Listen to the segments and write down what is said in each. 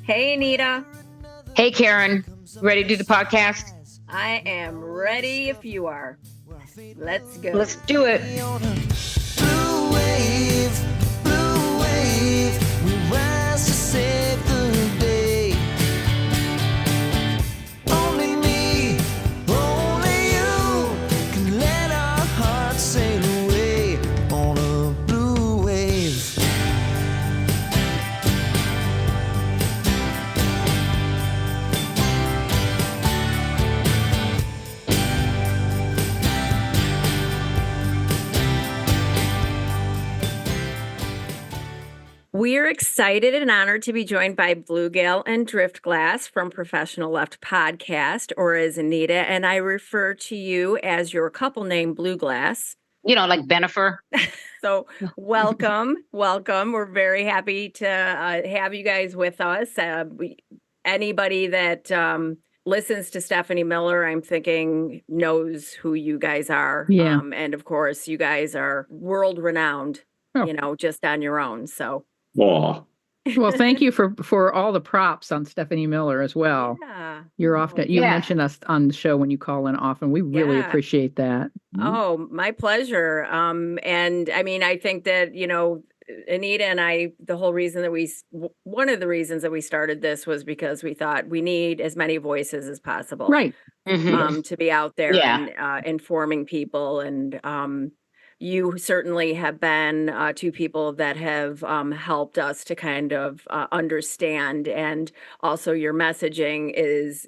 Hey, Anita. Hey, Karen. Ready to do the podcast? I am ready if you are. Let's go. Let's do it. Blue wave, we rise to save the day. Only me, only you can let our hearts sail away on a blue wave. We're excited and honored to be joined by Bluegill and Driftglass from Professional Left Podcast, or as Anita and I refer to you as your couple name, Blueglass. You know, like Benifer. So welcome. We're very happy to have you guys with us. Anybody that listens to Stephanie Miller, I'm thinking knows who you guys are. Yeah. And of course, you guys are world renowned, just on your own. So. Aw. Well, thank you for all the props on Stephanie Miller as well. Yeah. You're often you mention us on the show when you call in often. We really appreciate that. Oh, my pleasure. And I mean, I think that, Anita and I, one of the reasons that we started this was because we thought we need as many voices as possible. Right. To be out there Yeah. and informing people. And you certainly have been two people that have helped us to kind of understand, and also your messaging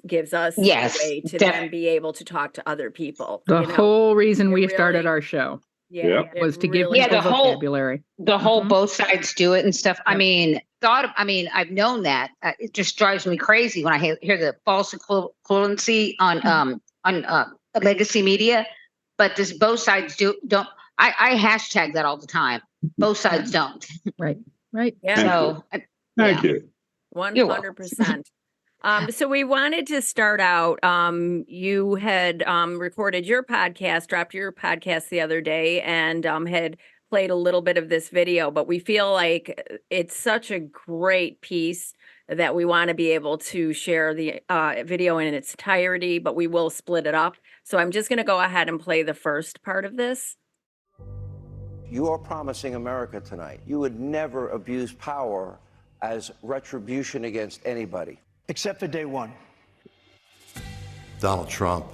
gives us a way to then be able to talk to other people. The whole reason we started really- our show Yeah, was to give Yeah, people the whole- vocabulary. The whole both sides do it and stuff. I mean, I've known that. It just drives me crazy when I hear the false equivalency on legacy media. But this both sides don't. I hashtag that all the time. Both sides don't. Right. Yeah. So Thank you. 100%. So we wanted to start out. You had recorded your podcast, dropped your podcast the other day, and had played a little bit of this video, but we feel like it's such a great piece that we want to be able to share the video in its entirety, but we will split it up. So I'm just going to go ahead and play the first part of this. You are promising America tonight you would never abuse power as retribution against anybody. Except for day one. Donald Trump,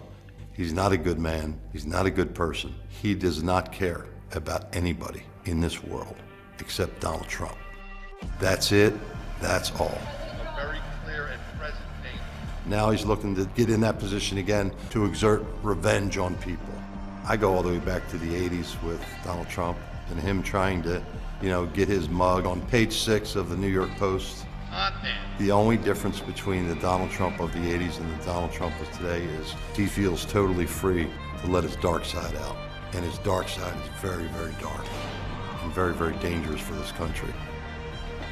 he's not a good man. He's not a good person. He does not care about anybody in this world except Donald Trump. That's it. That's all. A very clear and present danger. Now he's looking to get in that position again to exert revenge on people. I go all the way back to the 80s with Donald Trump and him trying to, get his mug on page 6 of the New York Post. The only difference between the Donald Trump of the 80s and the Donald Trump of today is he feels totally free to let his dark side out. And his dark side is very, very dark and very, very dangerous for this country.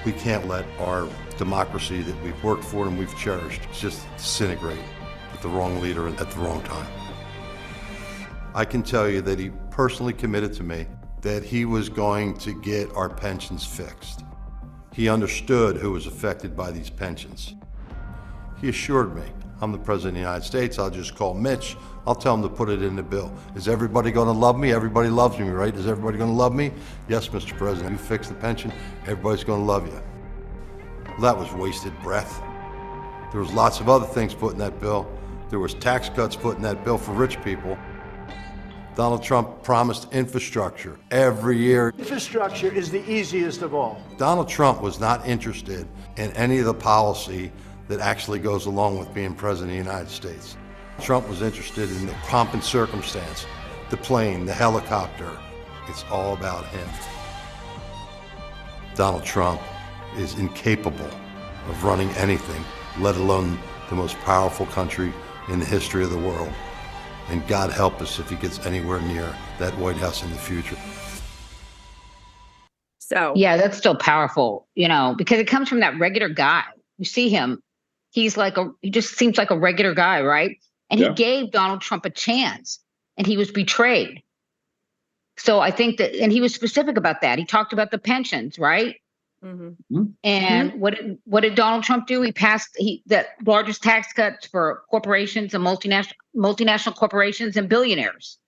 We can't let our democracy that we've worked for and we've cherished just disintegrate with the wrong leader at the wrong time. I can tell you that he personally committed to me that he was going to get our pensions fixed. He understood who was affected by these pensions. He assured me, I'm the President of the United States, I'll just call Mitch, I'll tell him to put it in the bill. Is everybody gonna love me? Everybody loves me, right? Is everybody gonna love me? Yes, Mr. President, you fix the pension, everybody's gonna love you. Well, that was wasted breath. There was lots of other things put in that bill. There was tax cuts put in that bill for rich people. Donald Trump promised infrastructure every year. Infrastructure is the easiest of all. Donald Trump was not interested in any of the policy that actually goes along with being President of the United States. Trump was interested in the pomp and circumstance, the plane, the helicopter. It's all about him. Donald Trump is incapable of running anything, let alone the most powerful country in the history of the world. And God help us if he gets anywhere near that White House in the future. So yeah, that's still powerful, because it comes from that regular guy. You see him, he just seems like a regular guy, right? And he gave Donald Trump a chance and he was betrayed. So I think that, and he was specific about that. He talked about the pensions, right? And what did Donald Trump do? He passed the largest tax cuts for corporations and multinational corporations and billionaires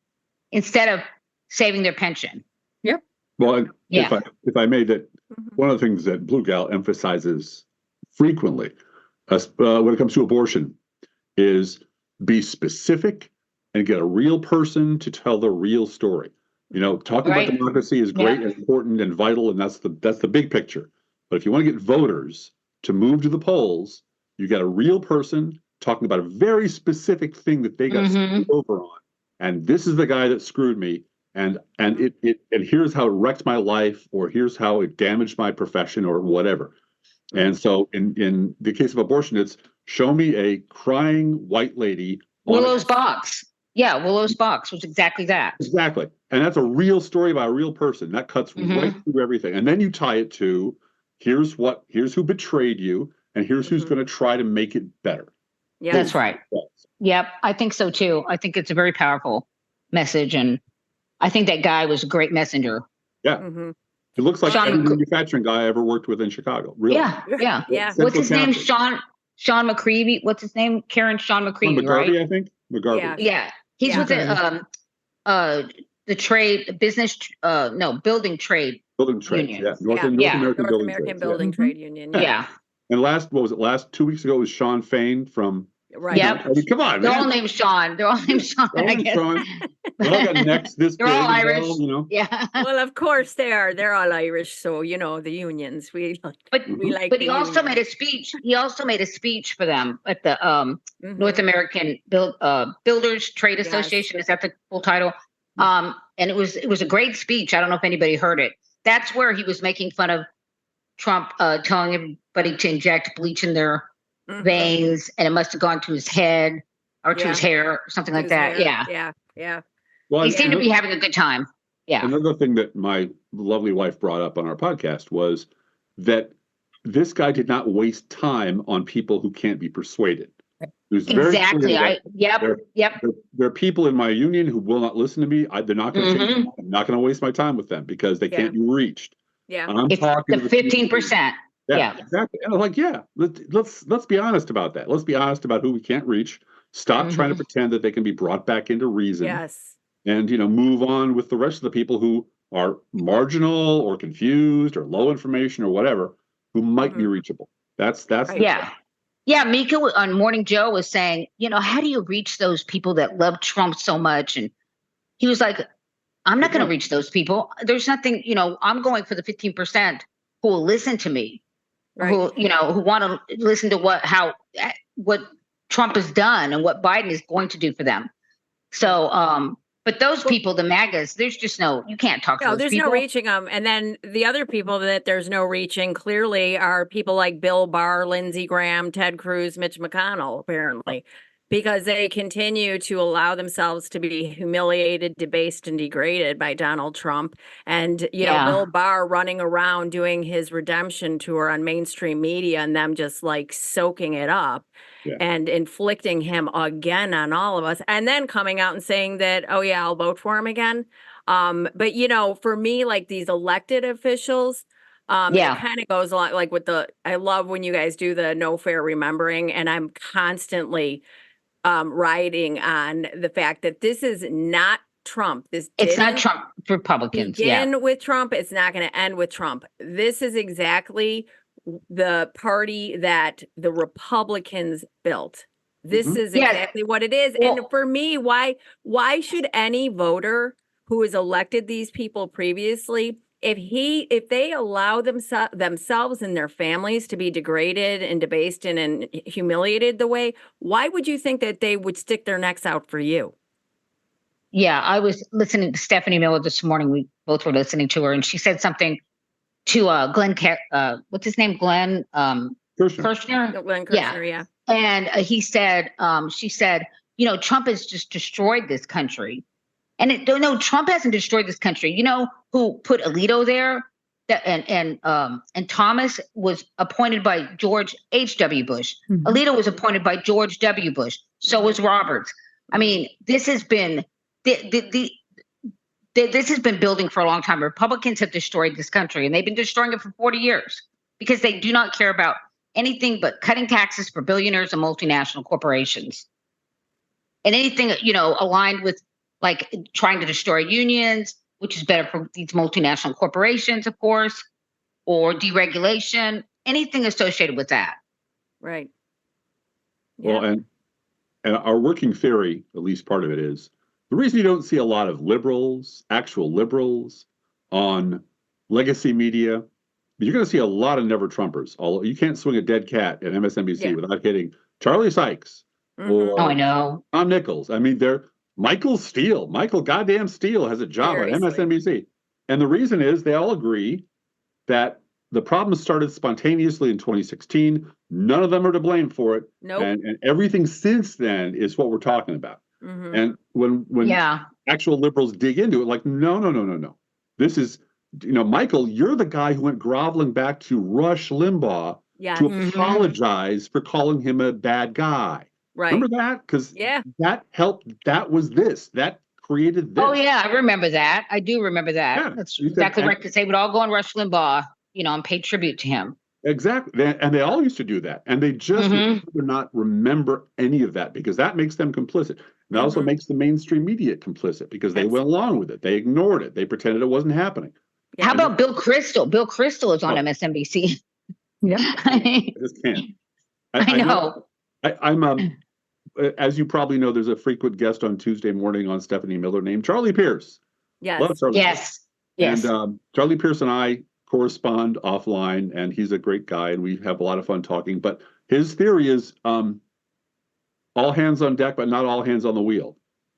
instead of saving their pension. Yep. Well, if I may, that one of the things that Blue Gal emphasizes frequently when it comes to abortion is be specific and get a real person to tell the real story. You know, talking about democracy is great and important and vital, and that's the big picture. But if you want to get voters to move to the polls, you got a real person talking about a very specific thing that they got screwed over on. And this is the guy that screwed me. And here's how it wrecked my life, or here's how it damaged my profession, or whatever. And so in the case of abortion, it's show me a crying white lady. Willow's box. Yeah, Willow's box was exactly that. Exactly. And that's a real story about a real person. That cuts right through everything. And then you tie it to here's who betrayed you, and here's who's going to try to make it better. Yeah, that's right. Yep, I think so too. I think it's a very powerful message, and I think that guy was a great messenger. Yeah. It looks like every manufacturing guy I ever worked with in Chicago. Really. Yeah. What's his name? Sean McCreevy. What's his name? Sean McCreevy, McGarvey, right? I think. McGarvey. Yeah. He's with the trade business building trade. Building trade. Union. Yeah. North American Building Trade Union. Yeah. And last 2 weeks ago was Sean Fain from Yep. I mean, come on, They're man. all named Sean. I guess. They all got necks this They're big. all Irish. You know? Yeah. Well, of course they are. They're all Irish, so you know the unions. We like. But he also made a speech. He also made a speech for them at the North American Builders Trade Association. Is that the full title? And it was a great speech. I don't know if anybody heard it. That's where he was making fun of Trump, telling everybody to inject bleach in their veins, and it must have gone to his head or to his hair or something like that. Yeah. Well, he seemed to be having a good time. Yeah. Another thing that my lovely wife brought up on our podcast was that this guy did not waste time on people who can't be persuaded. Exactly. There are people in my union who will not listen to me. They're not going to. I'm not going to waste my time with them because they can't be reached. Yeah. And I'm it's talking the 15%. Yeah, exactly. And I'm like, let's be honest about that. Let's be honest about who we can't reach. Stop trying to pretend that they can be brought back into reason. Yes. And move on with the rest of the people who are marginal or confused or low information or whatever, who might be reachable. That's Yeah, Mika on Morning Joe was saying, how do you reach those people that love Trump so much? And he was like, I'm not going to reach those people. There's nothing, I'm going for the 15% who will listen to me, who want to listen to what Trump has done and what Biden is going to do for them. So, but those people, the MAGAs, there's just you can't talk to those there's people. no reaching them. And then the other people that there's no reaching clearly are people like Bill Barr, Lindsey Graham, Ted Cruz, Mitch McConnell, apparently, because they continue to allow themselves to be humiliated, debased, and degraded by Donald Trump. And, Bill Barr running around doing his redemption tour on mainstream media and them just like soaking it up. And inflicting him again on all of us, and then coming out and saying that, oh yeah, I'll vote for him again. But for me, like these elected officials, it kind of goes along like with I love when you guys do the no fair remembering, and I'm constantly riding on the fact that this is not Trump. It's not Trump. Republicans begin with Trump. It's not going to end with Trump. This is exactly the party that the Republicans built. This is exactly what it is. Well, and for me, why should any voter who has elected these people previously, if they allow themselves and their families to be degraded and debased and humiliated the way, why would you think that they would stick their necks out for you? Yeah, I was listening to Stephanie Miller this morning. We both were listening to her, and she said something to Glenn, what's his name? Glenn Kirshner? Glenn Kirshner, yeah. And she said, Trump has just destroyed this country. And Trump hasn't destroyed this country. You know who put Alito there? And Thomas was appointed by George H.W. Bush. Alito was appointed by George W. Bush. So was Roberts. I mean, this has been this has been building for a long time. Republicans have destroyed this country, and they've been destroying it for 40 years. because they do not care about anything but cutting taxes for billionaires and multinational corporations. And anything, aligned with like trying to destroy unions, which is better for these multinational corporations, of course, or deregulation, anything associated with that. Right. Well, and our working theory, at least part of it, is the reason you don't see a lot of liberals, actual liberals, on legacy media. You're going to see a lot of never Trumpers. You can't swing a dead cat at MSNBC without hitting Charlie Sykes or I know. Tom Nichols. I mean, Michael goddamn Steele has a job on MSNBC. And the reason is they all agree that the problem started spontaneously in 2016. None of them are to blame for it. Nope. And everything since then is what we're talking about. And when actual liberals dig into it, like, no. This is, Michael, you're the guy who went groveling back to Rush Limbaugh to apologize for calling him a bad guy. Right. Remember that? Because that helped. That was this. That created this. Oh, yeah. I remember that. I do remember that. Yeah, that's exactly right. Because they would all go on Rush Limbaugh, and pay tribute to him. Exactly. And they all used to do that. And they just would not remember any of that because that makes them complicit. And that also makes the mainstream media complicit because they went along with it. They ignored it. They pretended it wasn't happening. Yeah. How about Bill Kristol? Bill Kristol is on MSNBC. Yeah. I just can't. I know. I'm as you probably know, there's a frequent guest on Tuesday morning on Stephanie Miller named Charlie Pierce. Yes. Love Charlie Yes. Pierce. And Charlie Pierce and I correspond offline, and he's a great guy, and we have a lot of fun talking. But his theory is all hands on deck, but not all hands on the wheel.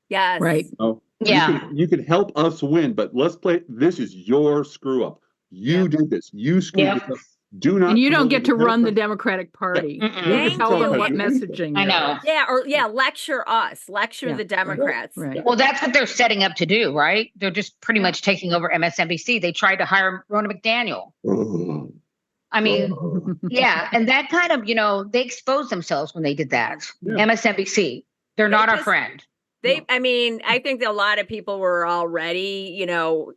Yes. Right. So you could help us win, but let's play. This is your screw up. You did this. You screwed this up. Do not. And you don't get to run the Democratic Party. You Thank tell them you. what messaging. I know. Lecture us. Lecture the Democrats. Right. Well, that's what they're setting up to do, right? They're just pretty much taking over MSNBC. They tried to hire Ronna McDaniel. I mean, and that kind of, they exposed themselves when they did that. MSNBC, they're not our friend. I think that a lot of people were already,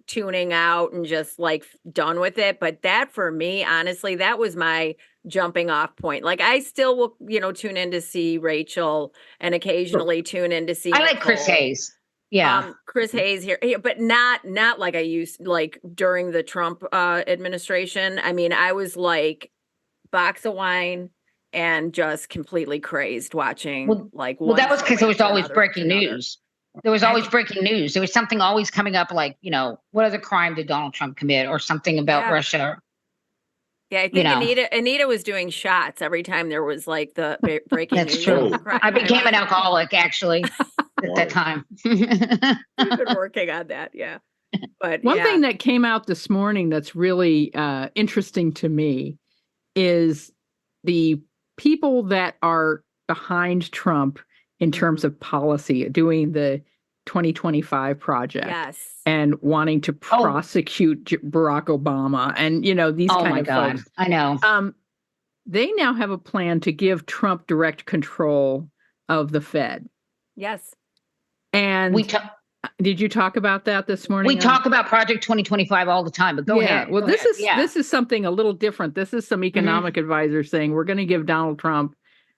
tuning out and just like done with it. But that for me, honestly, that was my jumping off point. Like I still will, tune in to see Rachel and occasionally tune in to see. I like Chris Hayes. Yeah. Chris Hayes here, but not like I used like during the Trump administration. I mean, I was like box of wine and just completely crazed watching Well, that was because there was always breaking news. There was always breaking news. There was something always coming up like, what other crime did Donald Trump commit or something about Russia? Yeah, I think Anita was doing shots every time there was like the breaking That's news. true. I became an alcoholic actually at that time. We've been working on that, But one thing that came out this morning that's really interesting to me is the people that are behind Trump in terms of policy, doing the 2025 project and wanting to prosecute Barack Obama and, these kind of folks. I know. They now have a plan to give Trump direct control of the Fed. Yes. And did you talk about that this morning? We talk about Project 2025 all the time, but go ahead. Well, this is something a little different. This is some economic advisors saying we're going to give Donald Trump,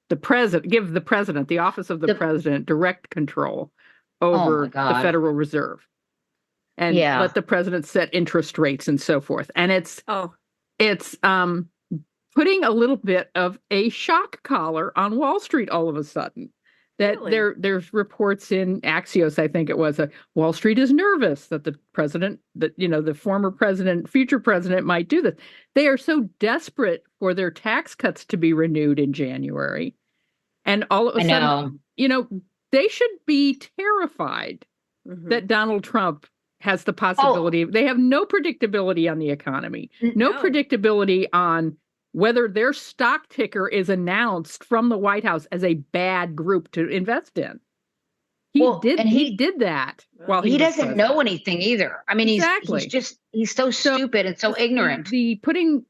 the office of the president, direct control over the Federal Reserve, and let the president set interest rates and so forth. And it's putting a little bit of a shock collar on Wall Street all of a sudden. That there's reports in Axios, I think it was, Wall Street is nervous that the president, the former president, future president might do this. They are so desperate for their tax cuts to be renewed in January. And all of a sudden, they should be terrified that Donald Trump has the possibility. They have no predictability on the economy, no predictability on whether their stock ticker is announced from the White House as a bad group to invest in. He did that while he doesn't know anything either. I mean, he's so stupid and so ignorant. The putting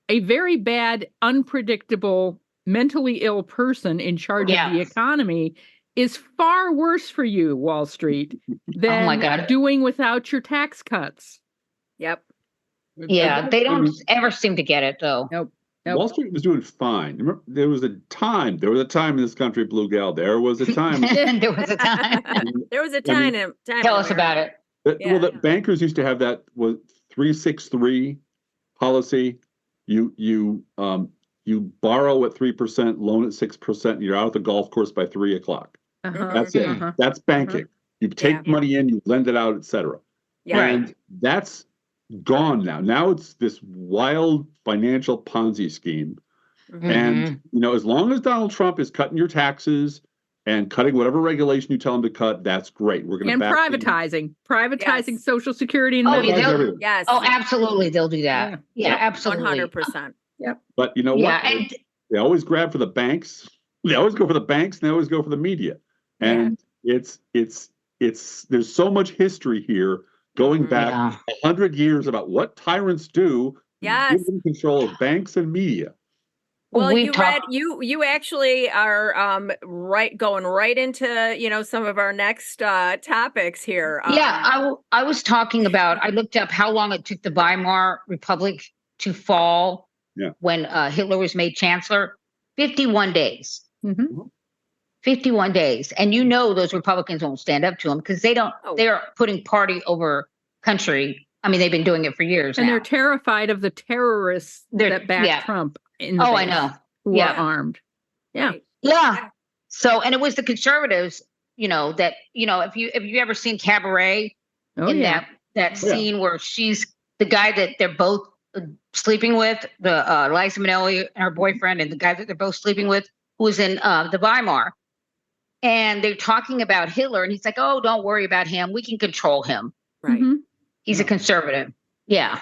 a very bad, unpredictable, mentally ill person in charge of the economy is far worse for you, Wall Street, than doing without your tax cuts. Yep. Yeah, they don't ever seem to get it though. Nope. Wall Street was doing fine. Remember, there was a time in this country, Blue Gal. There was a time. There was a time. There was a I mean, time. Tell us about it. Well, the bankers used to have that was 363 policy. You borrow at 3%, loan at 6%, and you're out at the golf course by 3 o'clock. That's it. That's banking. You take money in, you lend it out, etc. And that's gone now. Now it's this wild financial Ponzi scheme. And as long as Donald Trump is cutting your taxes and cutting whatever regulation you tell him to cut, that's great. We're going to privatizing Social Security and Medicare. Yes. Oh, absolutely, they'll do that. Yeah, absolutely, 100%. Yep. But you know what? They always grab for the banks. They always go for the banks, and they always go for the media. And it's there's so much history here going back 100 years about what tyrants do. Yes. Give them control of banks and media. Well, you actually are going right into some of our next topics here. I was talking about. I looked up how long it took the Weimar Republic to fall when Hitler was made chancellor. 51 days. 51 days, and those Republicans won't stand up to him because they don't. They are putting party over country. I mean, they've been doing it for years, and now. They're terrified of the terrorists that back Trump. I know. Who are armed. Yeah. So, and it was the conservatives, that if you ever seen Cabaret, that scene where she's the guy that they're both sleeping with, the Liza Minnelli and her boyfriend, and the guy that they're both sleeping with, who was in the Weimar. And they're talking about Hitler, and he's like, "Oh, don't worry about him. We can control him." Right. He's a conservative. Yeah.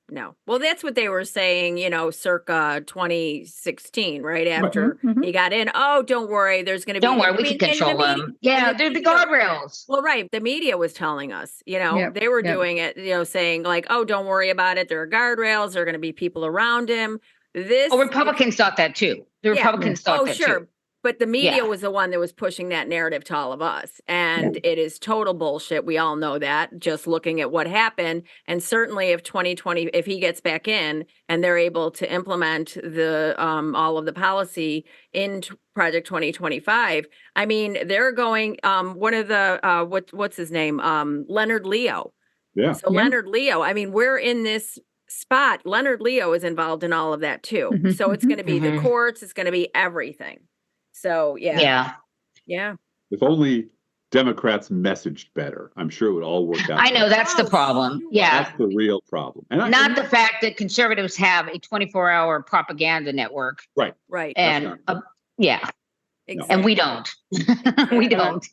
No. Well, that's what they were saying, circa 2016, right after he got in. Oh, don't worry. There's going to be. Don't worry. We can control him. Yeah, they're the guardrails. Well, right. The media was telling us, they were doing it, saying like, oh, don't worry about it. There are guardrails. There are going to be people around him. Republicans thought that too. The Republicans thought that too. But the media was the one that was pushing that narrative to all of us. And it is total bullshit. We all know that, just looking at what happened. And certainly if he gets back in and they're able to implement the all of the policy in Project 2025, I mean, they're going, one of the, what's his name? Leonard Leo. Yeah. So Leonard Leo, I mean, we're in this spot. Leonard Leo is involved in all of that too. So it's going to be the courts. It's going to be everything. So, yeah. If only Democrats messaged better, I'm sure it would all work out. I know that's the problem. Yeah. That's the real problem. And not the fact that conservatives have a 24-hour propaganda network. Right. And Exactly. And we don't. We don't.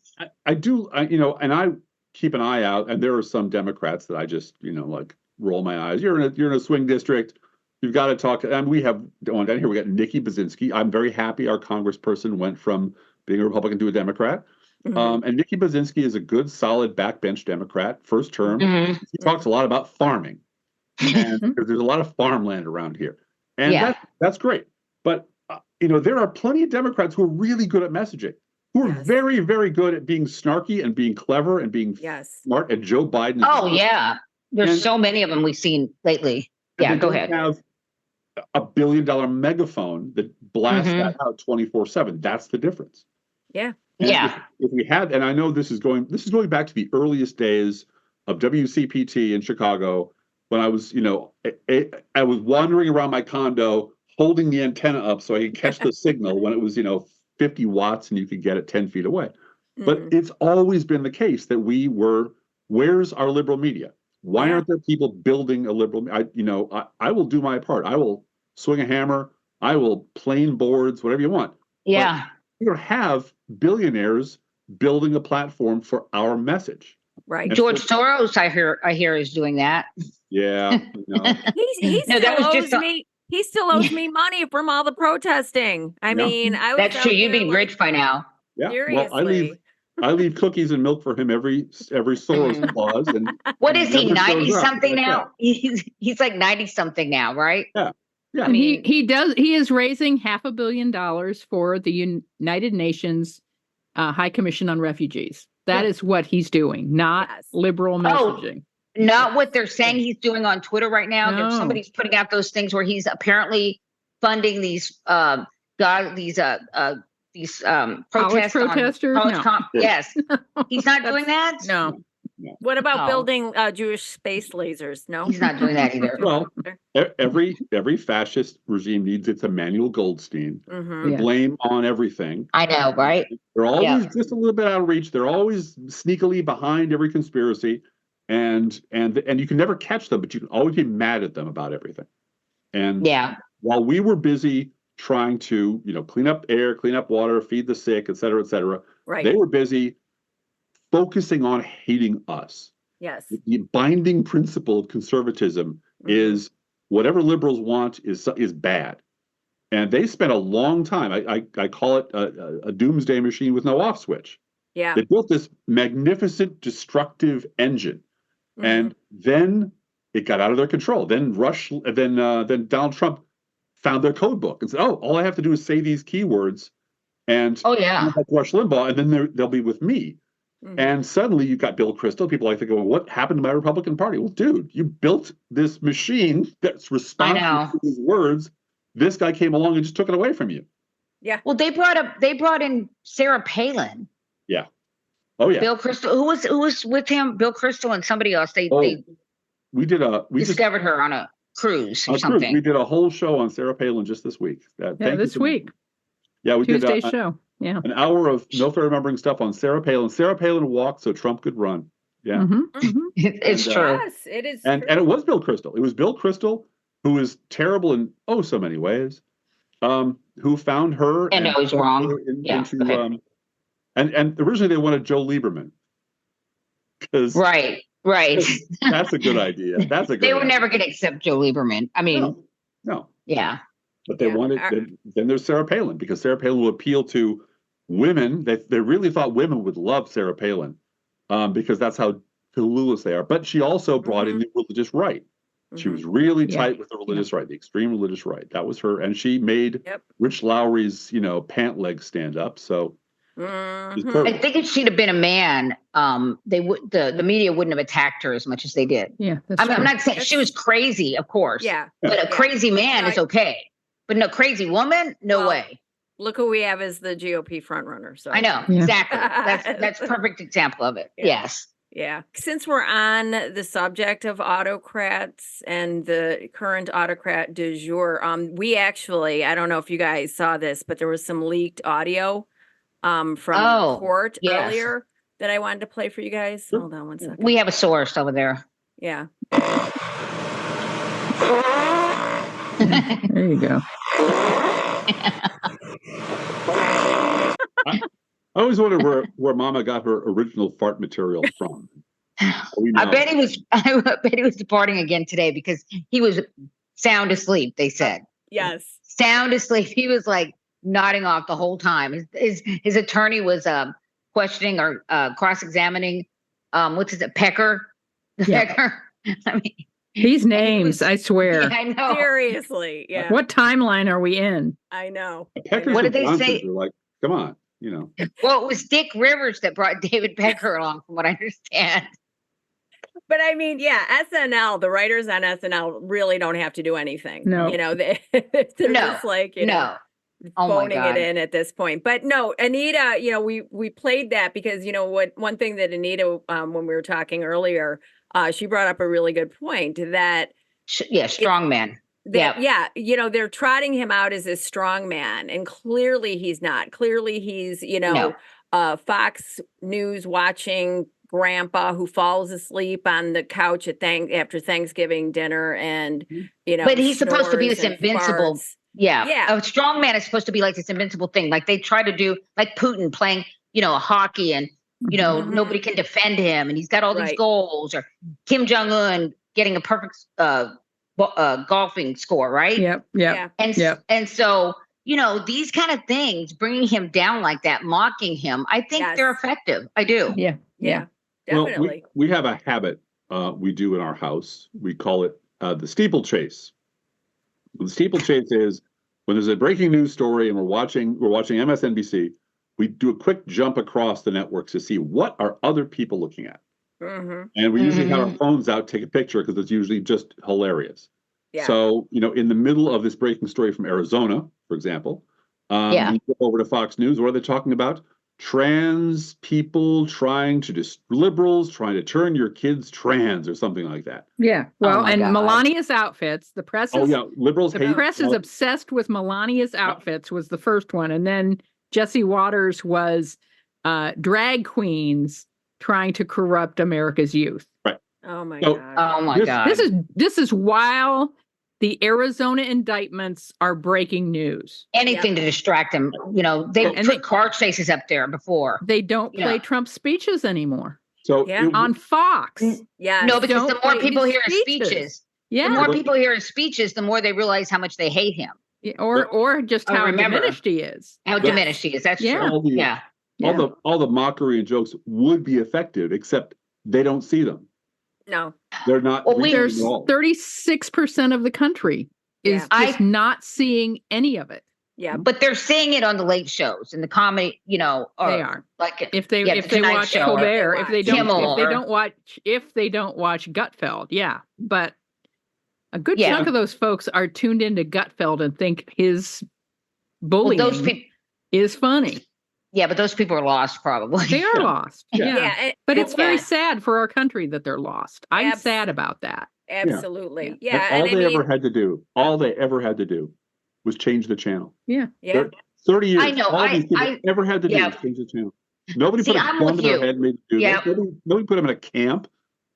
I do, and I keep an eye out, and there are some Democrats that I just, like roll my eyes. You're in a swing district. You've got to talk. And we have down here. We got Nikki Baczynski. I'm very happy our congressperson went from being a Republican to a Democrat. And Nikki Baczynski is a good, solid backbench Democrat, first term. He talks a lot about farming, and because there's a lot of farmland around here, and that's great. But there are plenty of Democrats who are really good at messaging, who are very, very good at being snarky and being clever and being smart. And Joe Biden. There's so many of them we've seen lately. Yeah, go ahead. Have $1 billion megaphone that blasts that out 24/7. That's the difference. Yeah. If we had, and I know this is going back to the earliest days of WCPT in Chicago, when I was, I was wandering around my condo holding the antenna up so I could catch the signal when it was, 50 watts and you could get it 10 feet away. But it's always been the case that where's our liberal media? Why aren't there people building a liberal? I will do my part. I will swing a hammer. I will plane boards, whatever you want. Yeah. But we don't have billionaires building a platform for our message. Right. And George Soros, I hear is doing that. Yeah. He still owes me money from all the protesting. I mean, that's true. You'd be rich by now. Yeah. Seriously. Well, I leave cookies and milk for him every Soros clause. And what is he, 90 something now? He's like 90 something now, right? Yeah. I mean, he is raising $500 million for the United Nations High Commission on Refugees. That is what he's doing, not liberal messaging. Not what they're saying he's doing on Twitter right now. No. Somebody's putting out those things where he's apparently funding these protests protesters? on No. yes. He's not doing that? No. What about No. building Jewish space lasers? No, He's not doing that either. Well, every fascist regime needs its Emmanuel Goldstein Mhm. to Yeah. blame on everything. I know, right? They're always Yeah. just a little bit out of reach. They're always sneakily behind every conspiracy, and you can never catch them, but you can always be mad at them about everything. And Yeah. while we were busy trying to, clean up air, clean up water, feed the sick, et cetera, Right. they were busy focusing on hating us. Yes. The binding principle of conservatism is whatever liberals want is bad. And they spent a long time. I call it a doomsday machine with no off switch. Yeah. They built this magnificent destructive engine, and then it got out of their control. Then then Donald Trump found their code book and said, "Oh, all I have to do is say these keywords, and Oh yeah. like Rush Limbaugh, and then they'll be with me." And suddenly you've got Bill Kristol. People like to go, "What happened to my Republican Party?" Well, dude, you built this machine that's responsible for these words. This guy came along and just took it away from you. Yeah. Well, they brought in Sarah Palin. Yeah. Oh yeah. Bill Kristol. Who was with him? Bill Kristol and somebody else. They we discovered her on a cruise or on a something. cruise. We did a whole show on Sarah Palin just this week. This week. Yeah, we Tuesday did show. Yeah. an hour of no fair remembering stuff on Sarah Palin. Sarah Palin walked so Trump could run. Yeah. It's And, true. Yes, it is. And it was Bill Kristol. It was Bill Kristol, who is terrible in so many ways, who found her And always wrong. into, and originally they wanted Joe Lieberman. Because Right. that's a good idea. That's a good They were idea. never going to accept Joe Lieberman. I mean, No. yeah. But they Yeah. wanted, then there's Sarah Palin, because Sarah Palin will appeal to women. They really thought women would love Sarah Palin, because that's how clueless they are. But she also brought in the religious right. She was really tight with the religious right, the extreme religious right. That was her. And she made Rich Lowry's, pant leg stand up. So she's I perfect. think if she'd have been a man, the media wouldn't have attacked her as much as they did. Yeah. I'm not saying she was crazy, of course. Yeah. But a Yeah. crazy man is okay. But no crazy woman, no Well, way. Look who we have as the GOP frontrunner. So I know exactly. That's a perfect example of it. Yeah. Yes. Yeah. Since we're on the subject of autocrats and the current autocrat du jour, we actually, I don't know if you guys saw this, but there was some leaked audio from court earlier that I wanted to play for you guys. Hold on one second. We have a source over there. Yeah. There you go. I always wondered where Mama got her original fart material from. I bet he was departing again today because he was sound asleep, they said. Yes. Sound asleep. He was like nodding off the whole time. His attorney was questioning or cross-examining Pecker. Yeah. Pecker. I mean, These names, I swear. yeah, I know. Seriously. Yeah. What timeline are we in? I know. Peckers What and did they Johnsons say? are like, come on, Well, it was Dick Rivers that brought David Pecker along, from what I understand. But I mean, yeah, SNL, the writers on SNL really don't have to do anything. No. They're No. just like, No. Oh my phoning God. it in at this point. But no, Anita, we played that because, one thing that Anita, when we were talking earlier, she brought up a really good point that Strong man. they're trotting him out as a strong man, and clearly he's not. Clearly he's, Fox News watching grandpa who falls asleep on the couch after Thanksgiving dinner, and But he's supposed to be snores this and invincible. farts. Yeah. Yeah. A strong man is supposed to be like this invincible thing. Like they try to do, like Putin playing, hockey, and nobody can defend him, and he's got all these Right. goals, or Kim Jong-un getting a perfect golfing score, right? Yep. Yeah. And so, these kind of things, bringing him down like that, mocking him, I think Yes. they're effective. I do. Yeah. Yeah, Well, definitely. we have a habit we do in our house. We call it the steeplechase. The steeplechase is when there's a breaking news story and we're watching MSNBC, we do a quick jump across the networks to see what are other people looking at. And we usually have our Mhm. phones out, take a picture because it's usually just hilarious. Yeah. So, in the middle of this breaking story from Arizona, for example, Yeah. you go over to Fox News. What are they talking about? Trans people liberals trying to turn your kids trans or something like that. Yeah. Well, my and God. Melania's outfits, the press Oh is yeah, liberals the hate. press is obsessed with Melania's outfits was the first one. And then Jesse Waters was drag queens trying to corrupt America's youth. Right. Oh my So- God. Oh my God. This is while the Arizona indictments are breaking news. Anything to distract them. They And put car chases up there before. They don't play Yeah. Trump's speeches anymore So Yeah. on Fox. Yes. No, because the Don't more play people his hear his speeches. speeches, Yeah. the more people hear his speeches, the more they realize how much they hate him. Yeah, or just I how remember. diminished he is. How Yes. diminished he is. That's Yeah. true. Yeah. Yeah. all the mockery and jokes would be effective, except they don't see them. No. They're not Well, reading There's them at all. 36% of the country is Yeah. just not seeing any of it. Yeah. But they're seeing it on the late shows and the comedy, They are. like If they yeah, if the they Tonight watch Show or- Colbert, if they don't Kimmel or- if they don't watch Gutfeld, yeah. But a good Yeah. chunk of those folks are tuned into Gutfeld and think his well, bullying those people. is funny. Yeah, but those people are lost probably. They are Yeah. lost. Yeah. Yeah. But it's very Yeah. sad for our country that they're lost. I'm Abs- sad about that. Absolutely. Yeah. And all And I they mean, ever had to do, was change the channel. Yeah. yeah. 30 years. I know, All these people I- ever had to do yeah. was change the channel. Nobody See, put a I'm gun with to their you. head and made them do Yeah. this. Nobody put them in a camp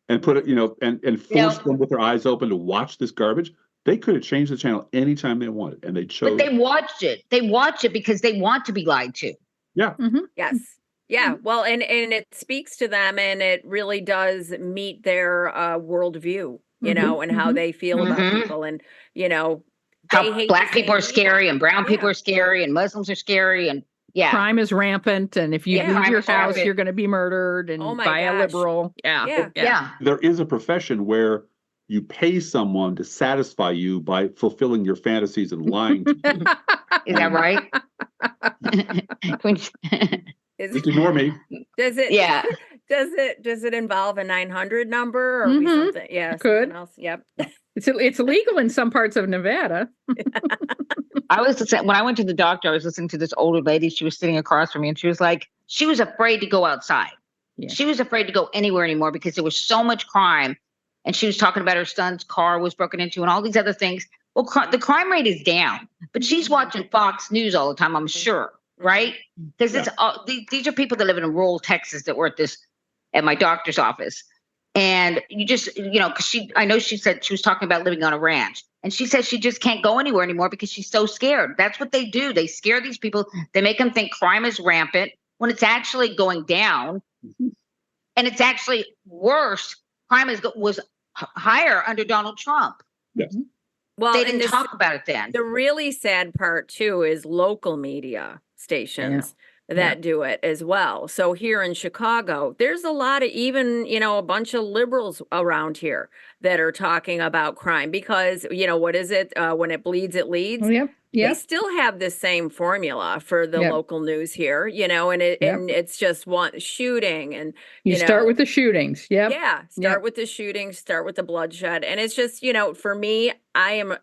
and put it, and forced them with their eyes open to watch this garbage. They could have changed the channel anytime they wanted, and they chose. But they watched it. They watch it because they want to be lied to. yeah. Yes. Yeah. Well, and it speaks to them, and it really does meet their worldview, and how they feel about Mhm. people, and they How hate black the people are same people. scary and brown people Yeah. are scary and Muslims are scary and yeah. Crime is rampant, and if you Yeah. leave Crime your is house, rampant. you're going to be murdered and Oh my by a gosh. liberal. Yeah. Yeah. There is a profession where you pay someone to satisfy you by fulfilling your fantasies and lying to you. Is that right? When- Is- Just ignore me. Does it? yeah. Does it involve a 900 number or Mhm. something? Yeah. Could. Something else. Yep. It's illegal in some parts of Nevada. When I went to the doctor, I was listening to this older lady. She was sitting across from me and she was like, she was afraid to go outside. Yeah. She was afraid to go anywhere anymore because there was so much crime. And she was talking about her son's car was broken into and all these other things. Well, the crime rate is down, but she's watching Fox News all the time, I'm sure, right? Because it's these are people that live in rural Texas that were at my doctor's office. And you just, because I know she said she was talking about living on a ranch. And she says she just can't go anywhere anymore because she's so scared. That's what they do. They scare these people. They make them think crime is rampant when it's actually going down. And it's actually worse. Crime was higher under Donald Trump. Yes. Well, They and didn't talk about it then. the really sad part too is local media stations that do it as well. So here in Chicago, there's a lot of even, a bunch of liberals around here that are talking about crime because, what is it? When it bleeds, it leads. Oh, yep. They Yep. still have the same formula for the Yep. local news here, and it's just one shooting and You start with the shootings. Yep. yeah, start with the shooting, start with the bloodshed. And it's just, for me, I'm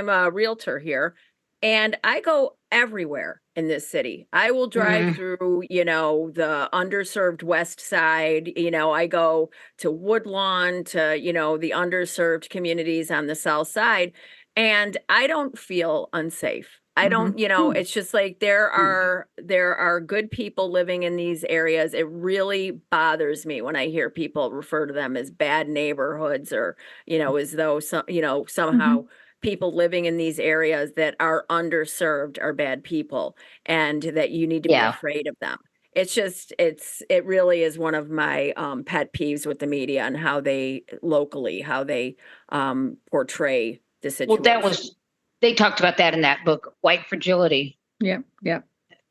a realtor here and I go everywhere in this city. I will drive through, the underserved west side, I go to Woodlawn, to, the underserved communities on the south side, and I don't feel unsafe. I don't, it's just like there are good people living in these areas. It really bothers me when I hear people refer to them as bad neighborhoods or, as though somehow people living in these areas that are underserved are bad people and that you need to be afraid of them. It's just, it really is one of my pet peeves with the media and how they portray the situation. Well, they talked about that in that book, White Fragility. Yep. Yep.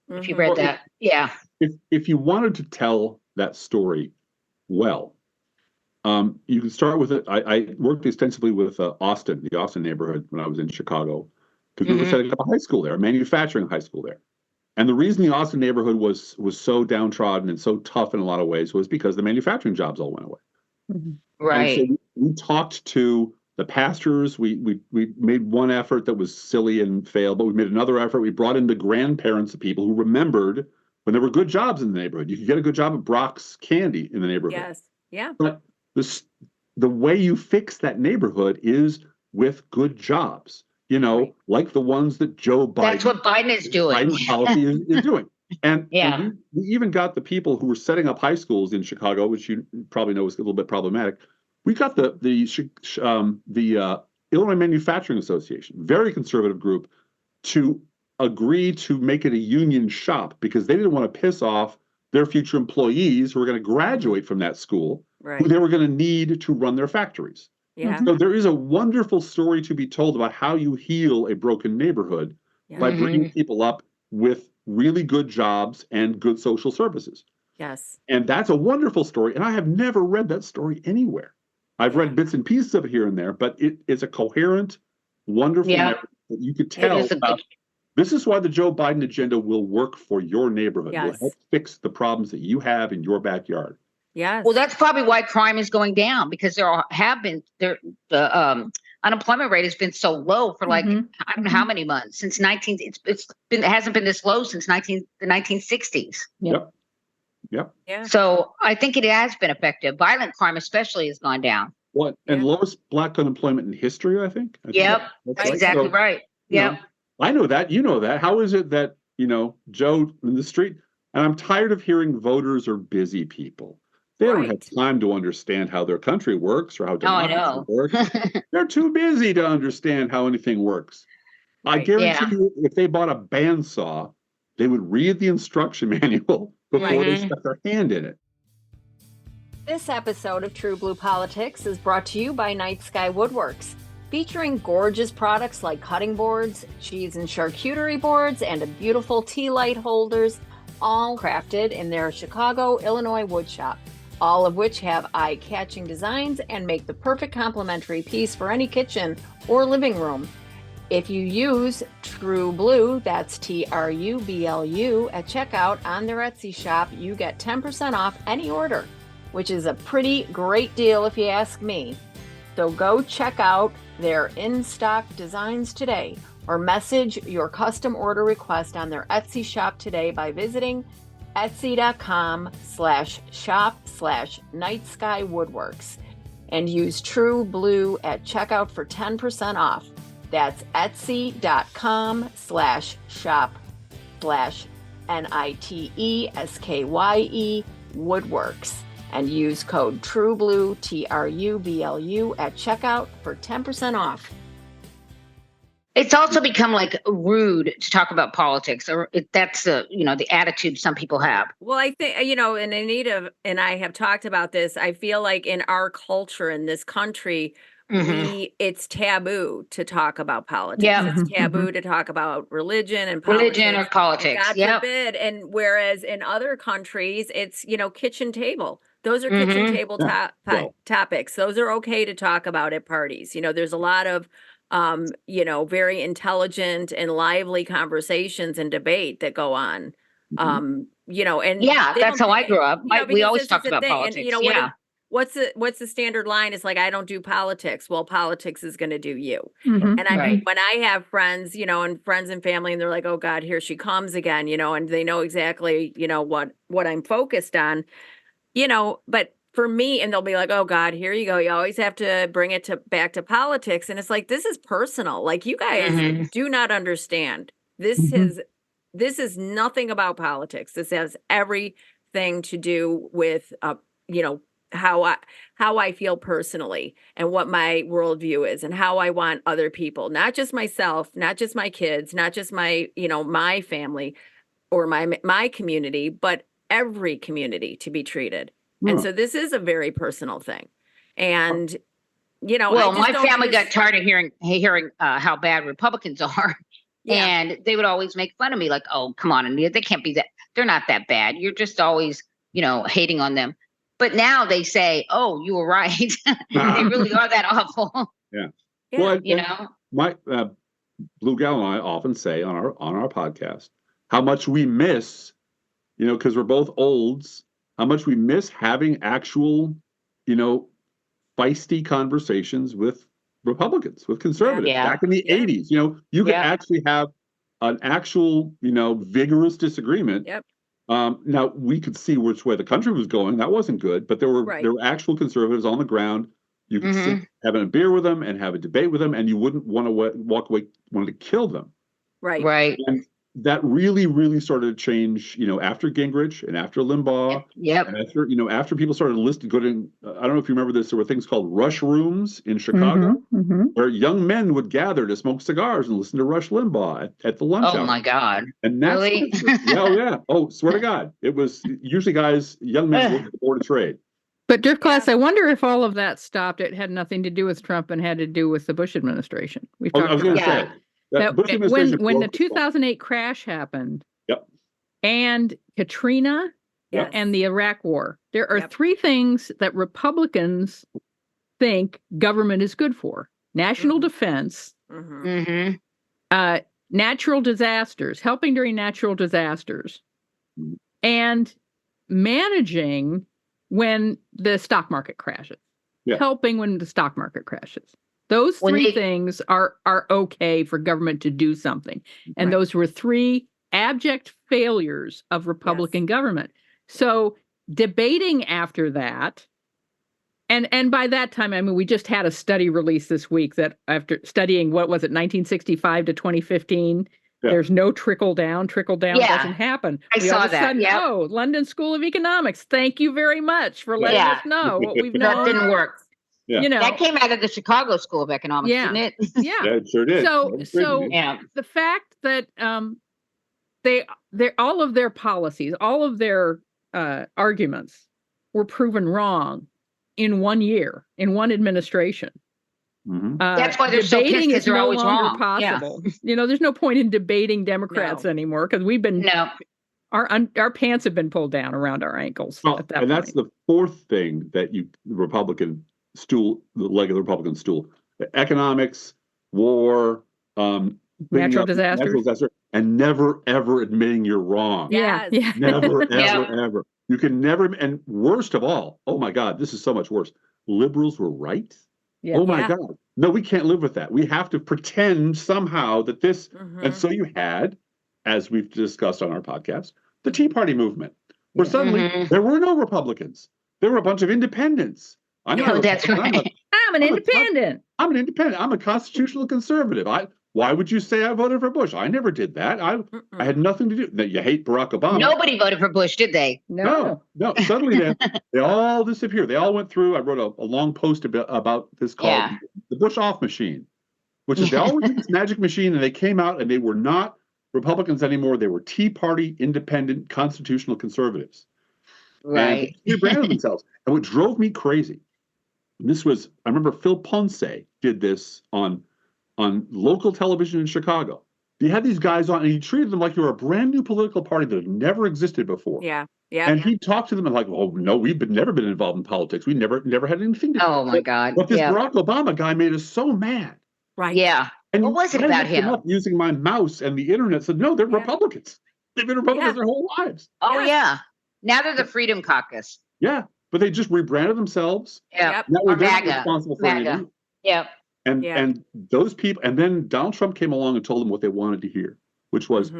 If you read that. Yeah. If you wanted to tell that story well, you can start with it. I worked extensively with the Austin neighborhood when I was in Chicago, because we were setting up a high school there, a manufacturing high school there. And the reason the Austin neighborhood was so downtrodden and so tough in a lot of ways was because the manufacturing jobs all went away. Mhm. And so Right. we talked to the pastors. We made one effort that was silly and failed, but we made another effort. We brought in the grandparents of people who remembered when there were good jobs in the neighborhood. You could get a good job at Brock's Candy in the neighborhood. Yes. Yeah. But the way you fix that neighborhood is with good jobs, Right. like the ones that Joe That's Biden, what Biden is doing. Biden's policy is doing. And Yeah. we even got the people who were setting up high schools in Chicago, which you probably know is a little bit problematic. We got the Illinois Manufacturing Association, very conservative group, to agree to make it a union shop because they didn't want to piss off their future employees who were going to graduate from that school, who Right. they were going to need to run their factories. Yeah. So there is a wonderful story to be told about how you heal a broken neighborhood by Yeah. bringing people up with really good jobs and good social services. Yes. And that's a wonderful story. And I have never read that story anywhere. I've Yeah. read bits and pieces of it here and there, but it's a coherent, wonderful Yeah. narrative that you could It tell is a about. good. This is why the Joe Biden agenda will work for your neighborhood. Will Yes. help fix the problems that you have in your backyard. Yes. Well, that's probably why crime is going down because the unemployment rate has been so low for like Mhm. I don't know how many months since it hasn't been this low since the 1960s. Yep. Yep. Yeah. So I think it has been effective. Violent crime especially has gone down. What and Yeah. lowest black unemployment in history, I think. Yep. That's That's right. exactly So, right. you Yep. know, I know that. You know that. How is it that, Joe in the street? And I'm tired of hearing voters are busy people. They don't have Right. time to understand how their country works or how Oh, I democracy know. works. They're too busy to understand how anything works. I Right. guarantee Yeah. you, if they bought a bandsaw, they would read the instruction manual before they Mhm. stuck their hand in it. This episode of True Blue Politics is brought to you by Night Sky Woodworks, featuring gorgeous products like cutting boards, cheese and charcuterie boards, and a beautiful tea light holders, all crafted in their Chicago, Illinois wood shop, all of which have eye-catching designs and make the perfect complementary piece for any kitchen or living room. If you use TruBlu, that's TRUBLU, at checkout on their Etsy shop, you get 10% off any order, which is a pretty great deal if you ask me. So go check out their in-stock designs today or message your custom order request on their Etsy shop today by visiting etsy.com/shop/nightskywoodworks and use TruBlu at checkout for 10% off. That's etsy.com/shop/NITESKYE Woodworks and use code TruBlu, TRUBLU at checkout for 10% off. It's also become like rude to talk about politics, or that's the attitude some people have. Well, I think, and Anita and I have talked about this. I feel like in our culture in this country, Mhm. it's taboo to talk about politics. Yeah. It's Mhm, taboo to talk about religion and Religion or politics. And politics. God Yep. forbid. And whereas in other countries, it's, kitchen table. Those are kitchen Mhm. table Yeah. Well, topics. Those are okay to talk about at parties. There's a lot of, very intelligent and lively conversations and debate that go on. And Yeah, they that's don't, how I grew up. We because always this is talked the about thing. And, politics. Yeah. what's the standard line? It's like, I don't do politics. Well, politics is going to do you. mhm. And I mean, Right. when I have friends, and friends and family, and they're like, oh God, here she comes again, and they know exactly, what I'm focused on, but for me, and they'll be like, oh God, here you go. You always have to bring it back to politics. And it's like, this is personal. Like, you guys Mhm. do not understand. This Mhm. is nothing about politics. This has everything to do with, how I feel personally and what my worldview is and how I want other people, not just myself, not just my kids, not just my, my family or my community, but every community to be treated. And huh. so this is a very personal thing. And, I Well, just my don't family got understand. tired of hearing how bad Republicans are, Yeah. and they would always make fun of me, like, "Oh, come on, Anita, they can't be that. They're not that bad. You're just always, hating on them." But now they say, "Oh, you were right. They really are that awful." Yeah. Yeah. Well, You and know. my Blue Gal and I often say on our podcast how much we miss, because we're both olds, how much we miss having actual, feisty conversations with Republicans, with conservatives. Yeah. Back in the Yeah. 80s, you could Yeah. actually have an actual, vigorous disagreement. Yep. Now we could see which way the country was going. That wasn't good, but there were actual conservatives on the ground. You could sit having a beer with them and have a debate with them, and you wouldn't want to walk away wanting to kill them. Right. Right. And that really, really started to change, after Gingrich and after Limbaugh. Yep. And after people started going, I don't know if you remember this, there were things called rush rooms in Chicago where young men would gather to smoke cigars and listen to Rush Limbaugh at the lunch hour. Oh my God. And that's Really? yeah. Oh, swear to God. It was usually young men worked at the Board of Trade. But Driftglass, I wonder if all of that stopped. It had nothing to do with Trump and had to do with the Bush administration. We've talked I was going to about say that Bush administration when the broke the 2008 crash happened. Yep. And Katrina Yes. and the Iraq War. There are Yep. three things that Republicans think government is good for: national defense, natural disasters, helping during natural disasters, and managing when the stock market crashes. Yeah. Helping when the stock market crashes. Those three things are okay for government to do something. And those were three abject failures of Republican government. So debating after that, and by that time, I mean, we just had a study released this week that after studying, 1965 to 2015, there's no trickle down. Trickle down doesn't happen. I saw that. Yeah. Oh, London School of Economics. Thank you very much for letting us know what we've known. That didn't work. Yeah. That came out of the Chicago School of Economics, didn't it? Yeah. It sure did. So the fact that they all of their policies, all of their arguments were proven wrong in 1 year, in one administration. That's why they're so pissed, debating because is they're no always longer wrong. possible. There's no point in debating Democrats anymore because we've been our pants have been pulled down around our ankles at that point. That's the fourth thing that the Republican stool, the leg of the Republican stool: economics, war, natural disaster, and never ever admitting you're wrong. Yeah. Never ever. You can never. And worst of all, oh my God, this is so much worse. Liberals were right. Yeah. Oh my God. No, we can't live with that. We have to pretend somehow that this. And so you had, as we've discussed on our podcast, the Tea Party movement, where suddenly there were no Republicans. There were a bunch of independents. That's right. I'm an independent. I'm an independent. I'm a constitutional conservative. Why would you say I voted for Bush? I never did that. I had nothing to do. You hate Barack Obama. Nobody voted for Bush, did they? No. Suddenly they all disappeared. They all went through. I wrote a long post about this called the Bush off machine, which is they all went through this magic machine, and they came out and they were not Republicans anymore. They were Tea Party, independent, constitutional conservatives. Right. And they branded themselves. And what drove me crazy, I remember Phil Ponce did this on local television in Chicago. He had these guys on, and he treated them like you were a brand new political party that had never existed before. Yeah. And he talked to them and like, oh no, we've never been involved in politics. We never had anything to do. Oh my God. But this Barack Obama guy made us so mad. Right. Yeah. And what was it about him? Up using my mouse and the internet said, no, they're Republicans. They've been Republicans their whole lives. Oh yeah. Now they're the Freedom Caucus. Yeah. But they just rebranded themselves. Yeah. Now Or they're MAGA. responsible for MAGA. it. Yeah. And those people, and then Donald Trump came along and told them what they wanted to hear, which was,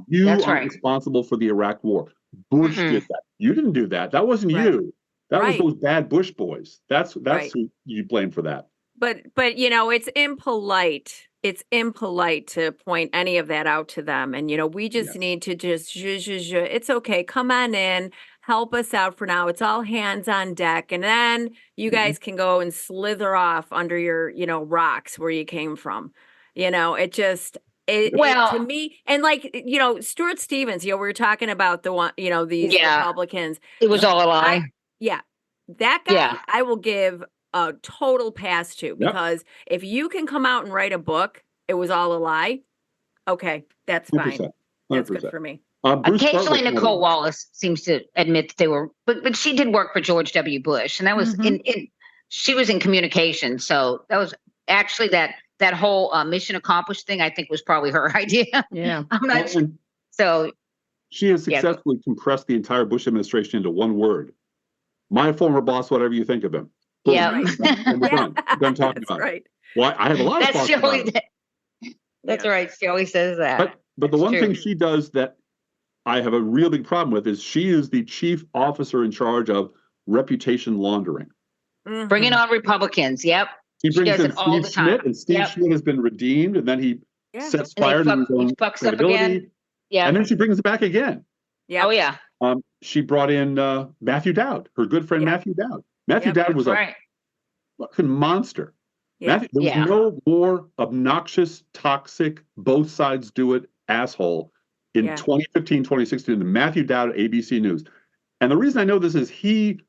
you are responsible for the Iraq War. Bush did that. You didn't do that. That wasn't you. That was those bad Bush boys. That's who you blame for that. But it's impolite. It's impolite to point any of that out to them. And we just need to just it's okay. Come on in. Help us out for now. It's all hands on deck. And then you guys can go and slither off under your, rocks where you came from. It to me, and Stuart Stevens, we were talking about the one, these Republicans. It was all a lie. That guy, I will give a total pass to, because if you can come out and write a book, it was all a lie. Okay, that's fine. 100%. That's good for me. Occasionally, Nicole Wallace seems to admit that they were, but she did work for George W. Bush, and that was she was in communication. So that was actually that whole mission accomplished thing. I think was probably her idea. Yeah, I'm not sure. So she has successfully compressed the entire Bush administration into one word: my former boss, whatever you think of him. Boom. Yeah. And we're done. We're done talking That's about it. right. Well, I have a lot of That's thoughts she about always, it. that's Yeah. right. She always says that. But the That's one true. thing she does that I have a real big problem with is she is the chief officer in charge of reputation laundering. Bringing on Republicans. Yep. He She brings does in it all Steve the time. Schmidt, and Steve Yep. Schmidt has been redeemed, and then he Yeah. sets And fire to his he own fucks up credibility, again. Yeah. and then she brings it back again. Yeah. Oh yeah. She brought in Matthew Dowd, her good friend Yep. Matthew Dowd. Matthew Yep. Dowd was That's a right. fucking monster. Yeah. Matthew, there was Yeah. no more obnoxious, toxic, both sides do it asshole in Yeah. 2015, 2016 than Matthew Dowd at ABC News. And the reason I know this is he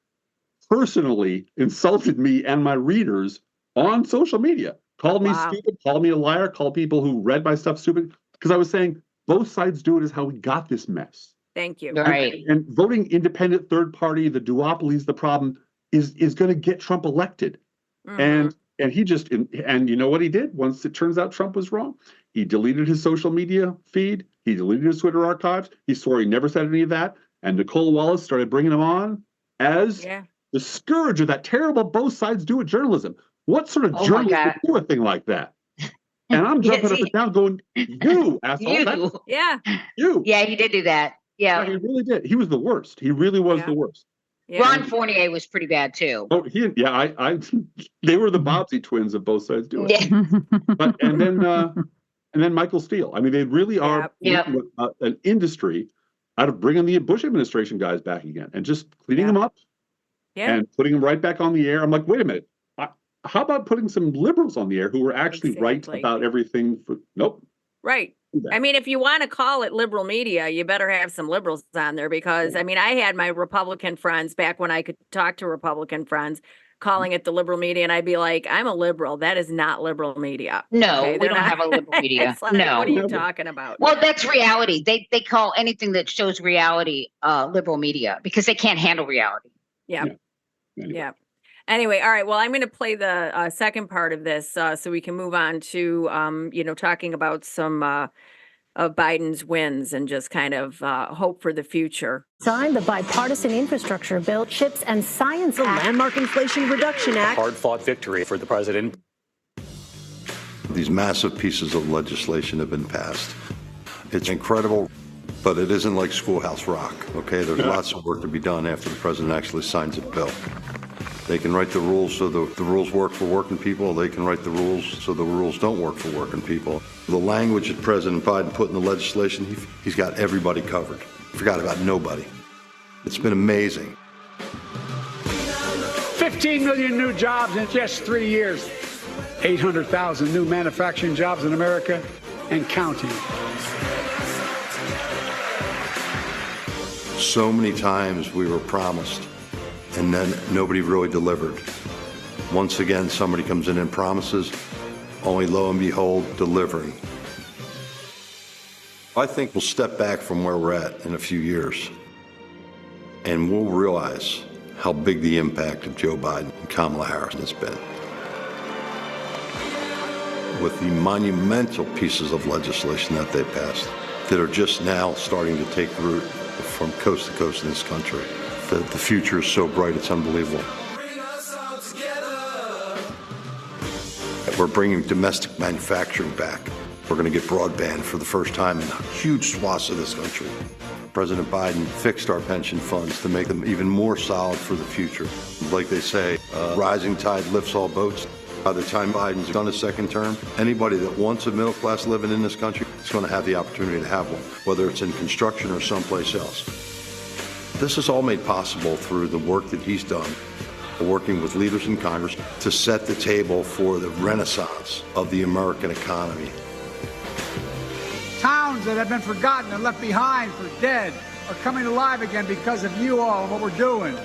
personally insulted me and my readers on social media, called me Wow. stupid, called me a liar, called people who read my stuff stupid, because I was saying both sides do it is how we got this mess. Thank you. Right. And voting independent third party, the duopoly is the problem, is going to get Trump elected. Mhm. And he just, and you know what he did once it turns out Trump was wrong? He deleted his social media feed. He deleted his Twitter archives. He swore he never said any of that. And Nicole Wallace started bringing him on as Yeah. the scourge of that terrible both sides do it journalism. What sort of Oh my journalist God. would do a thing like that? And I'm jumping Yes, up and down going, you asshole, You. that's Yeah. you. Yeah, he did do that. Yeah, Yeah. he really did. He was the worst. He really was Yeah. the worst. Yeah. Ron Fournier was pretty bad too. Oh, I they were the Bobbsey twins of both sides do it. Yeah. But and then Michael Steele. I mean, they really are Yep. making an industry out of bringing the Bush administration guys back again and just cleaning them up Yeah. and putting them right back on the air. I'm like, wait a minute. How about putting some liberals on the air who were actually right Exactly. about everything? Nope. Right. Do that. I mean, if you want to call it liberal media, you better have some liberals on there because, I mean, I had my Republican friends back when I could talk to Republican friends calling it the liberal media, and I'd be like, I'm a liberal. That is not liberal media. No, Okay, we they're don't not- have a liberal media. It's like, No. what are you Never. talking about? Well, that's reality. They call anything that shows reality liberal media because they can't handle reality. Yeah. Anyway. Yeah. Anyway, all right. Well, I'm going to play the second part of this so we can move on to, talking about some of Biden's wins and just kind of hope for the future. Signed the bipartisan infrastructure bill, CHIPS and Science The Act. landmark Inflation Reduction Act. Hard-fought victory for the president. These massive pieces of legislation have been passed. It's incredible, but it isn't like Schoolhouse Rock, okay? There's lots of work to be done after the president actually signs a bill. They can write the rules so the rules work for working people. They can write the rules so the rules don't work for working people. The language that President Biden put in the legislation, he's got everybody covered. Forgot about nobody. It's been amazing. 15 million new jobs in just 3 years. 800,000 new manufacturing jobs in America and counting. So many times we were promised, and then nobody really delivered. Once again, somebody comes in and promises, only lo and behold, delivering. I think we'll step back from where we're at in a few years, and we'll realize how big the impact of Joe Biden and Kamala Harris has been. With the monumental pieces of legislation that they passed that are just now starting to take root from coast to coast in this country. The future is so bright, it's unbelievable. We're bringing domestic manufacturing back. We're going to get broadband for the first time in huge swaths of this country. President Biden fixed our pension funds to make them even more solid for the future. Like they say, rising tide lifts all boats. By the time Biden's done his second term, anybody that wants a middle class living in this country is going to have the opportunity to have one, whether it's in construction or someplace else. This is all made possible through the work that he's done, working with leaders in Congress to set the table for the renaissance of the American economy. Towns that have been forgotten and left behind for dead are coming alive again because of you all and what we're doing.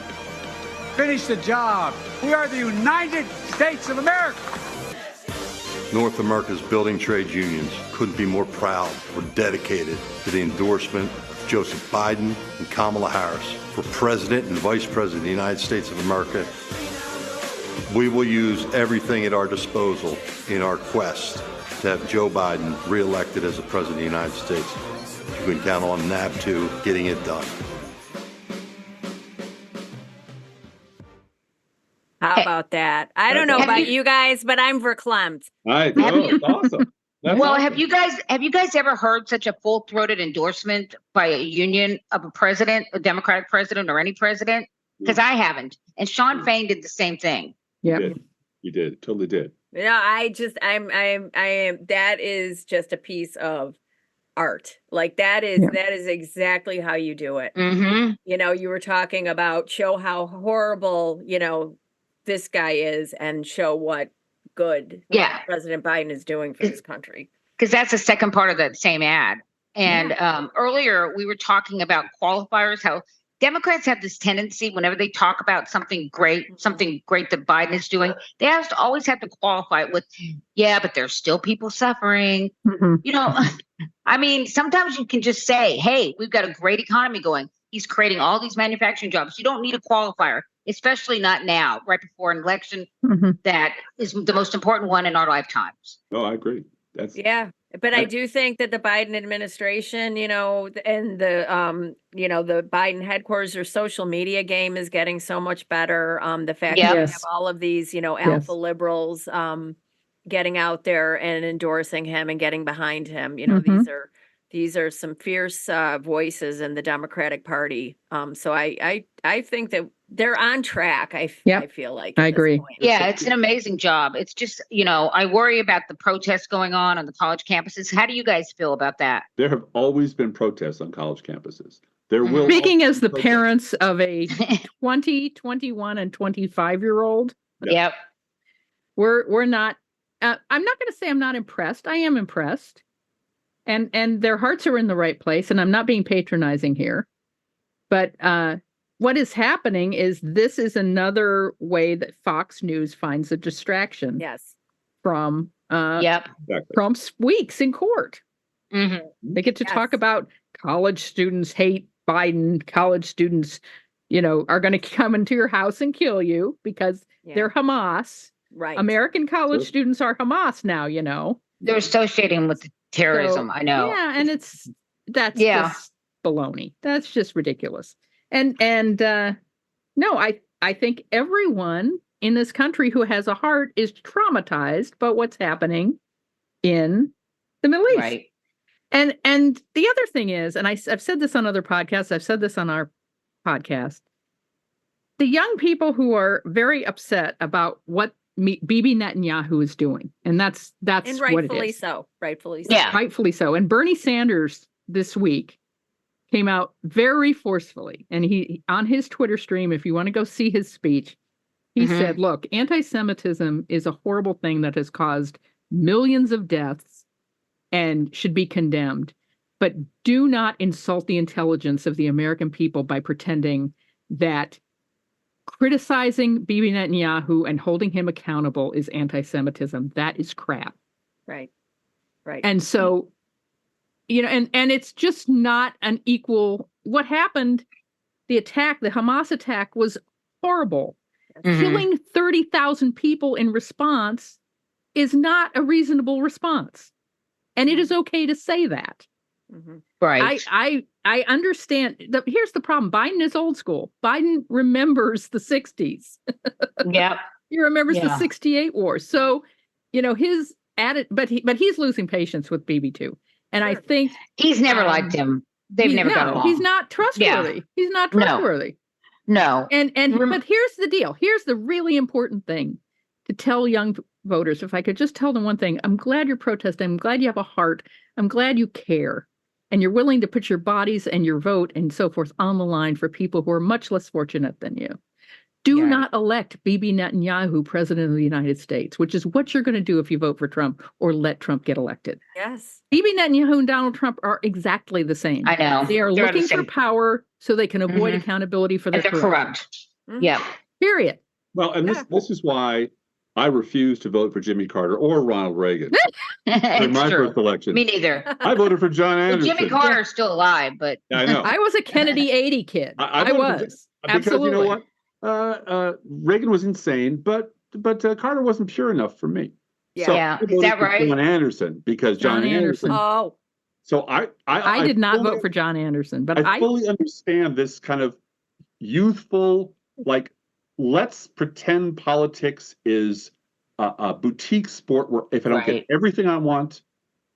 Finish the job. We are the United States of America. North America's building trade unions couldn't be more proud or dedicated to the endorsement of Joseph Biden and Kamala Harris for President and Vice President of the United States of America. We will use everything at our disposal in our quest to have Joe Biden reelected as the President of the United States. You can count on NAB2 getting it done. about that? I don't know Have about you- you guys, but I'm verklempt. It's awesome. That's Well, awesome. have you guys ever heard such a full-throated endorsement by a union of a president, a Democratic president, or any president? Because I haven't. And Sean Fain did the same thing. Yeah. You did. Totally did. Yeah, that is just a piece of art. Like that is exactly how you do it. Mm-hmm. You know, you were talking about show how horrible, this guy is and show what good President Biden is doing for this country. Because that's the second part of that same ad. And earlier we were talking about qualifiers, how Democrats have this tendency whenever they talk about something great that Biden is doing, they always have to qualify it with, but there's still people suffering. I mean, sometimes you can just say, hey, we've got a great economy going. He's creating all these manufacturing jobs. You don't need a qualifier, especially not now, right before an election that is the most important one in our lifetimes. No, I agree. But I do think that the Biden administration, and the the Biden headquarters, their social media game is getting so much better. The fact that we have all of these, alpha liberals getting out there and endorsing him and getting behind him. These are some fierce voices in the Democratic Party. So I think that they're on track. I feel like. I agree. Yeah, it's an amazing job. It's just, I worry about the protests going on the college campuses. How do you guys feel about that? There have always been protests on college campuses. There will. Speaking as the parents of a 20, 21, and 25-year-old. Yep. We're not. I'm not going to say I'm not impressed. I am impressed. And their hearts are in the right place, and I'm not being patronizing here. But what is happening is this is another way that Fox News finds a distraction. From Trump's weeks in court. They get to talk about college students hate Biden. College students, are going to come into your house and kill you because they're Hamas. Right. American college students are Hamas now. They're associating with terrorism. I know. Yeah, and that's just baloney. That's just ridiculous. And no, I think everyone in this country who has a heart is traumatized by what's happening in the Middle East. Right. And the other thing is, and I've said this on other podcasts, I've said this on our podcast, the young people who are very upset about what Bibi Netanyahu is doing, and that's and what it is. Rightfully so. Yeah, rightfully so. And Bernie Sanders this week came out very forcefully, and he on his Twitter stream, if you want to go see his speech, he said, "Look, anti-Semitism is a horrible thing that has caused millions of deaths and should be condemned, but do not insult the intelligence of the American people by pretending that criticizing Bibi Netanyahu and holding him accountable is anti-Semitism. That is crap." Right. And so, and it's just not an equal. What happened, the Hamas attack was horrible. Killing 30,000 people in response is not a reasonable response. And it is okay to say that. Right. I understand. Here's the problem. Biden is old school. Biden remembers the 60s. Yeah. He remembers the 68 war. So, his but he's losing patience with Bibi too. And I think he's never liked him. They've never got along. He's not trustworthy. Yeah. He's not trustworthy. No. But here's the deal. Here's the really important thing to tell young voters. If I could just tell them one thing, I'm glad you're protesting. I'm glad you have a heart. I'm glad you care. And you're willing to put your bodies and your vote and so forth on the line for people who are much less fortunate than you. Do not elect Bibi Netanyahu president of the United States, which is what you're going to do if you vote for Trump or let Trump get elected. Yes. Bibi Netanyahu and Donald Trump are exactly the same. I know. They're looking for power so they can avoid accountability for their corrupt. Yeah. Period. Well, and this is why I refuse to vote for Jimmy Carter or Ronald Reagan in my first election. Me neither. I voted for John Anderson. Jimmy Carter's still alive, but I know. I was a Kennedy 80 kid. I was. Because absolutely. You know what? Reagan was insane, but Carter wasn't pure enough for me. So yeah. Is that right? John Anderson, because John Anderson. Oh. So I did not vote for John Anderson, but I fully understand this kind of youthful, like let's pretend politics is a boutique sport where if I don't get everything I want,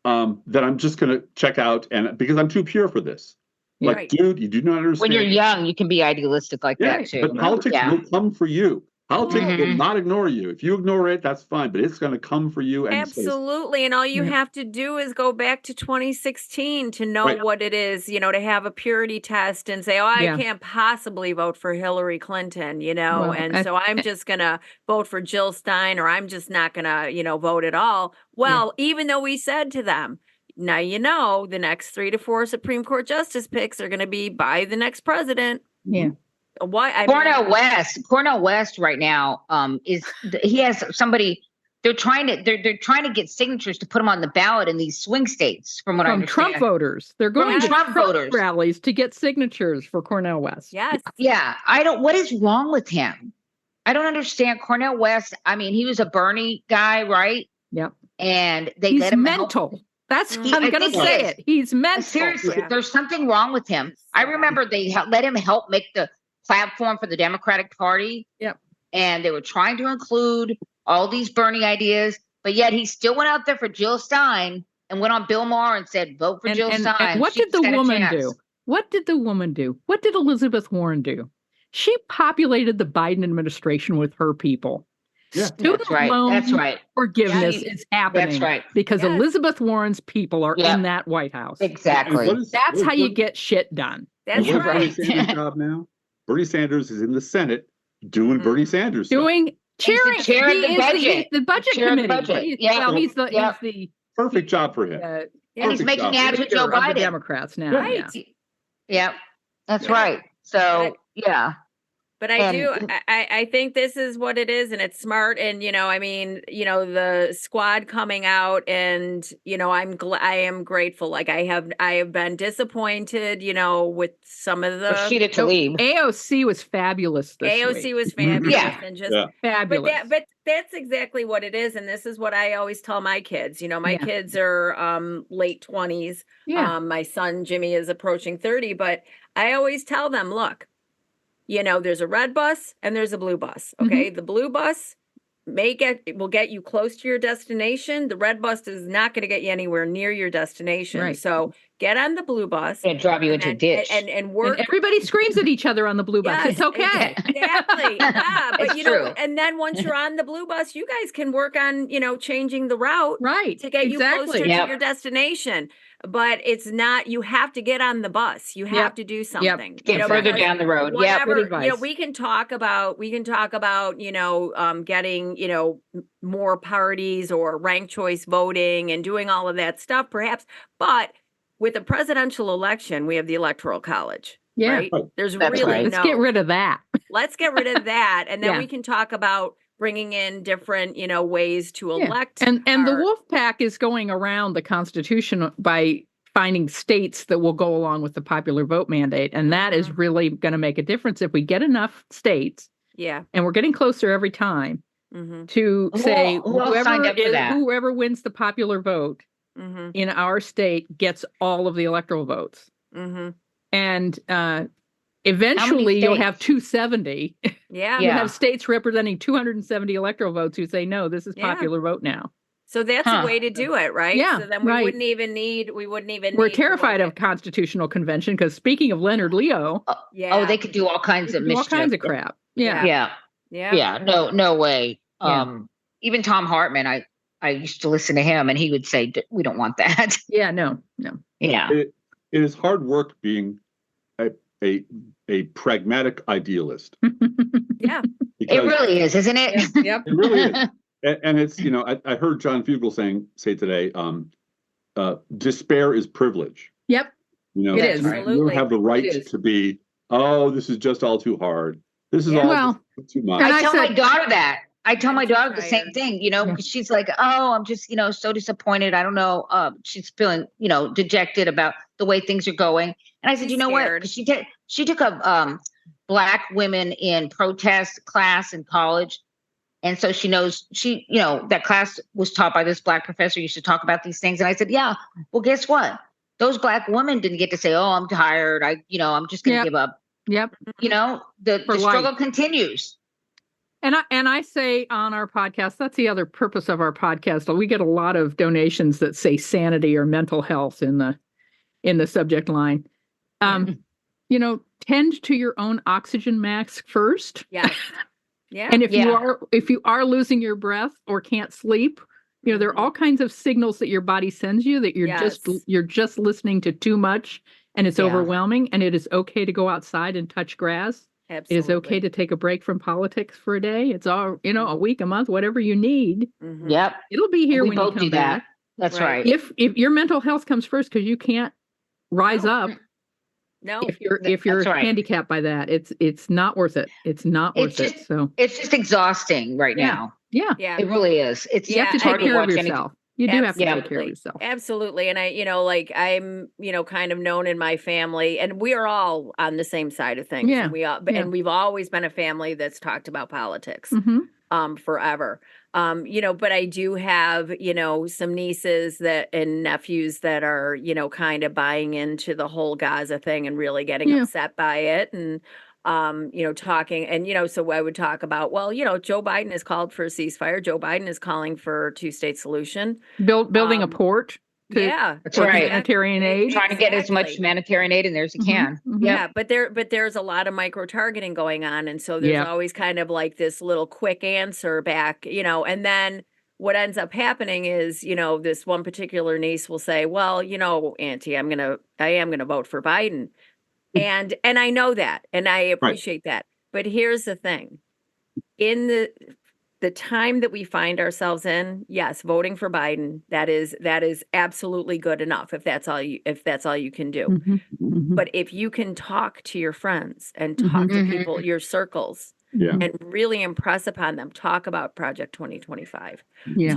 then I'm just going to check out, and because I'm too pure for this. Like, Right. dude, you do not understand. When you're young, you can be idealistic like that too. But politics will come for you. Politics will Mhm. not ignore you. If you ignore it, that's fine, but it's going to come for you. And Absolutely. And all you have to do is go back to 2016 to know what it is, to have a purity test and say, oh, I can't possibly vote for Hillary Clinton, Well, and so I'm just going to vote for Jill Stein, or I'm just not going to, vote at all. Well, even though we said to them, now, the next 3 to 4 Supreme Court justice picks are going to be by the next president. Yeah. Why? Cornel West right now he has somebody. They're trying to get signatures to put him on the ballot in these swing states. From what I understand, Trump voters. They're going to Trump voters rallies to get signatures for Cornel West. Yes. Yeah. What is wrong with him? I don't understand. Cornel West. I mean, he was a Bernie guy, right? Yep. And they He's let him mental. That's I'm going to say it. He's mental. Seriously, there's something wrong with him. I remember they let him help make the platform for the Democratic Party. Yep. And they were trying to include all these Bernie ideas, but yet he still went out there for Jill Stein and went on Bill Maher and said, vote for Jill Stein. And what did the woman do? What did the woman do? What did Elizabeth Warren do? She populated the Biden administration with her people. Yeah. Student loan forgiveness is happening. That's right. Because Elizabeth Warren's people are in that White House. Exactly. That's how you get shit done. That's right. right. Bernie Sanders' job now? Bernie Sanders is in the Senate doing Bernie Sanders stuff. Chairing the budget. The budget committee. He's the perfect job for him. And he's making ads with Joe Biden. The Democrats now. Right. Yeah, that's right. So, But I think this is what it is, and it's smart. And, the squad coming out, and, I am grateful. Like I have been disappointed, with some of the AOC was fabulous. AOC was fabulous and just fabulous. But that's exactly what it is. And this is what I always tell my kids. My kids are late 20s. My son Jimmy is approaching 30, but I always tell them, look, there's a red bus and there's a blue bus. Okay. The blue bus will get you close to your destination. The red bus is not going to get you anywhere near your destination. Right. So get on the blue bus and drive you into a ditch and work. And everybody screams at each other on the blue bus. Yes, it's okay. Exactly. Yeah. But it's true. And then once you're on the blue bus, you guys can work on, changing the route to get you closer to your destination. But it's not, you have to get on the bus. You have to do something. Get further down the road. Whatever, we can talk about, getting, more parties or ranked choice voting and doing all of that stuff, perhaps. But with a presidential election, we have the Electoral College. Yeah. Right? There's really Let's get rid of that. Let's get rid of that. And then we can talk about bringing in different, ways to elect. And the wolf pack is going around the Constitution by finding states that will go along with the popular vote mandate. And that is really going to make a difference if we get enough states. Yeah. And we're getting closer every time to say whoever wins the popular vote in our state gets all of the electoral votes. And eventually you'll have 270. Yeah. You have states representing 270 electoral votes who say, no, this is popular vote now. So that's a way to do it, right? Yeah. So then we wouldn't even need. We're terrified of constitutional convention because speaking of Leonard Leo. They could do all kinds of mischief. All kinds of crap. Yeah. No way. Even Tom Hartman, I used to listen to him and he would say, we don't want that. Yeah, no. Yeah. It is hard work being a pragmatic idealist. Yeah. It really is, isn't it? Yep. It really is. And it's, I heard John Fugel say today, despair is privilege. Yep. It is. You don't have the right to be, this is just all too hard. This is all too much. I tell my daughter that. I tell my daughter the same thing, because she's like, I'm just, so disappointed. I don't know. She's feeling, dejected about the way things are going. And I said, you know what? She took a Black women in protest class in college. And so she knows that class was taught by this Black professor used to talk about these things. And I said, well, guess what? Those Black women didn't get to say, I'm tired. I'm just going to give up. Yep. The struggle continues. And I say on our podcast, that's the other purpose of our podcast. We get a lot of donations that say sanity or mental health in the subject line. Tend to your own oxygen mask first. Yes. Yeah. And if you are losing your breath or can't sleep, there are all kinds of signals that your body sends you that you're just listening to too much and it's overwhelming, and it is okay to go outside and touch grass. Absolutely. It is okay to take a break from politics for a day. It's all, a week, a month, whatever you need. Yep. It'll be here We when you both come do back. that. That's right. If your mental health comes first because you can't rise up. No. If you're handicapped by that, it's not worth it. It's not worth it. So it's just exhausting right now. Yeah. It really is. You have to take care of yourself. You do have to take care of yourself. Absolutely. And I'm, kind of known in my family, and we are all on the same side of things. Yeah. And we've always been a family that's talked about politics forever. But I do have, some nieces and nephews that are, kind of buying into the whole Gaza thing and really getting upset by it. And, talking and, so I would talk about, well, Joe Biden has called for a ceasefire. Joe Biden is calling for a 2-state solution. Building a port. That's right. Humanitarian aid. Trying to get as much humanitarian aid in there as you can. Yeah, but there's a lot of micro targeting going on, and so there's always kind of like this little quick answer back, and then what ends up happening is, this one particular niece will say, well, Auntie, I am gonna vote for Biden, and I know that, and I appreciate that, but here's the thing: in the time that we find ourselves in, yes, voting for Biden, that is absolutely good enough if that's all you can do. But if you can talk to your friends and talk to people, your circles, and really impress upon them, talk about Project 2025,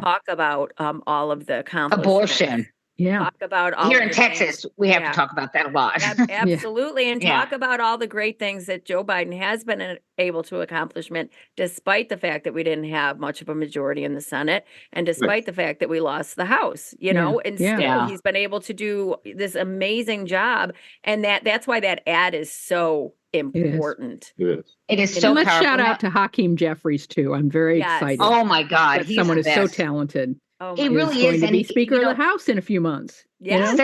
talk about all of the accomplishments. Abortion. Talk about all here in Texas, we have to talk about that a lot. Absolutely. And talk about all the great things that Joe Biden has been able to accomplish, despite the fact that we didn't have much of a majority in the Senate, and despite the fact that we lost the House, and still he's been able to do this amazing job. And that's why that ad is so important. It is so let's powerful. Shout out to Hakeem Jeffries too. I'm very excited. Oh my God. Someone is so talented. He really is going to be Speaker of the House in a few months. Yeah,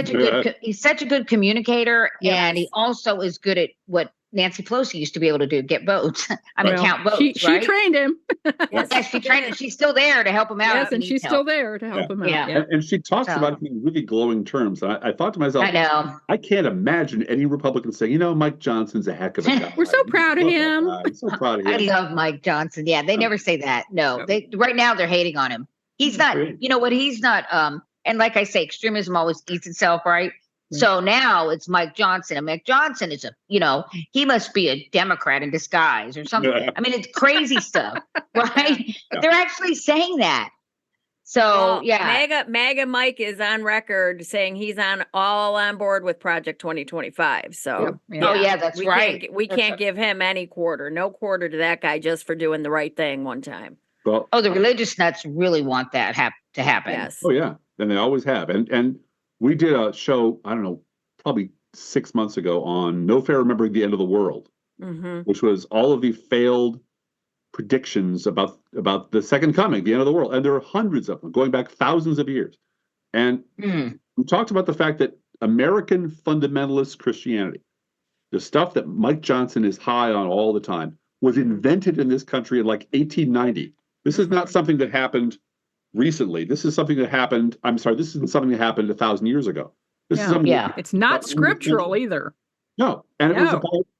he's such a good communicator, and he also is good at what Nancy Pelosi used to be able to do: get votes. Count votes. She trained him. Yes, she trained him. She's still there to help him out. Yes, and she's still there to help him out. Yeah. And she talks about it in really glowing terms. And I thought to myself, I know. I can't imagine any Republican saying, Mike Johnson's a heck of a guy. We're so proud of him. I'm so proud of him. I love Mike Johnson. Yeah, they never say that. No, right now they're hating on him. He's not, he's not, and like I say, extremism always eats itself, right? So now it's Mike Johnson. And Mike Johnson is he must be a Democrat in disguise or something. It's crazy stuff, right? But they're actually saying that. So, MAGA Mike is on record saying he's all on board with Project 2025. So, that's right. We can't give him any quarter. No quarter to that guy just for doing the right thing one time. Well, the religious nuts really want that to happen. Yes. Oh yeah, and they always have. And we did a show, I don't know, probably 6 months ago on No Fair Remembering the End of the World, which was all of the failed predictions about the second coming, the end of the world, and there are hundreds of them going back thousands of years. And we talked about the fact that American fundamentalist Christianity, the stuff that Mike Johnson is high on all the time, was invented in this country in like 1890. This is not something that happened recently. This is something that happened. This isn't something that happened 1,000 years ago. This is something it's not scriptural either. No, and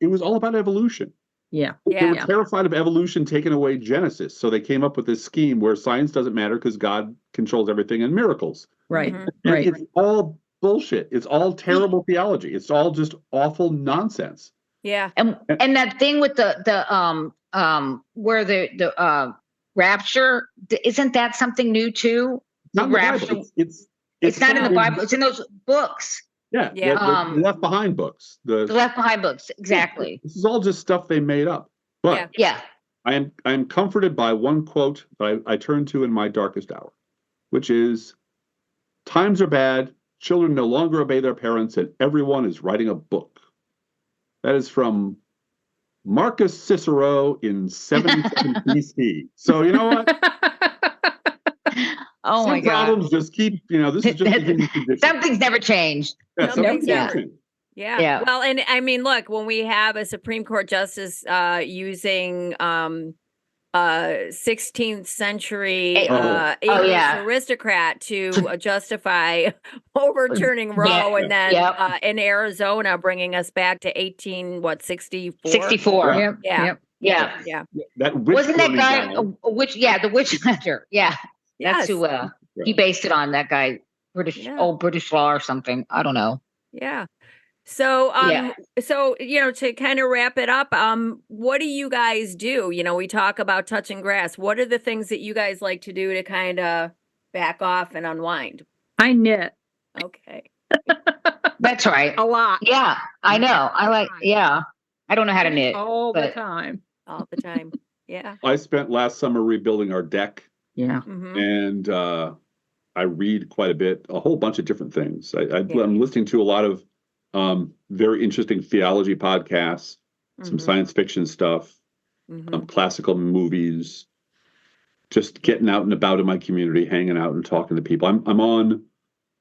it was all about evolution. Yeah. They were terrified of evolution taking away Genesis, so they came up with this scheme where science doesn't matter because God controls everything and miracles. Right. And it's all bullshit. It's all terrible theology. It's all just awful nonsense. Yeah. And that thing with the where the rapture, isn't that something new too? The rapture. It's not in the Bible. It's in those books. Yeah. The Left Behind books. The Left Behind books. Exactly. This is all just stuff they made up. But I am comforted by one quote that I turn to in my darkest hour, which is, "Times are bad. Children no longer obey their parents, and everyone is writing a book." That is from Marcus Cicero in 77 BC. So you know what? Oh Some my God. problems just keep, this is just the human condition. Something's never changed. Yeah, Something's something's never- changed. Yeah. Yeah. Well, and I mean, look, when we have a Supreme Court justice using 16th century Oh, English yeah. aristocrat to justify overturning Roe, and then in Arizona bringing us back to 64. 64. Yeah. Yeah. Yeah. That witch Wasn't that burning guy a witch? Yeah, the witch hunter. Yeah. Yes. That's who he based it on, that guy. British law or something. I don't know. Yeah. So, so, to kind of wrap it up, what do you guys do? We talk about touching grass. What are the things that you guys like to do to kind of back off and unwind? I knit. Okay. That's right. A lot. Yeah, I know. I don't know how to knit. All the time. All the time. Yeah. I spent last summer rebuilding our deck. Yeah. Mm-hmm. And I read quite a bit, a whole bunch of different things. I'm listening to a lot of very interesting theology podcasts, some science fiction stuff, classical movies, just getting out and about in my community, hanging out and talking to people. I'm on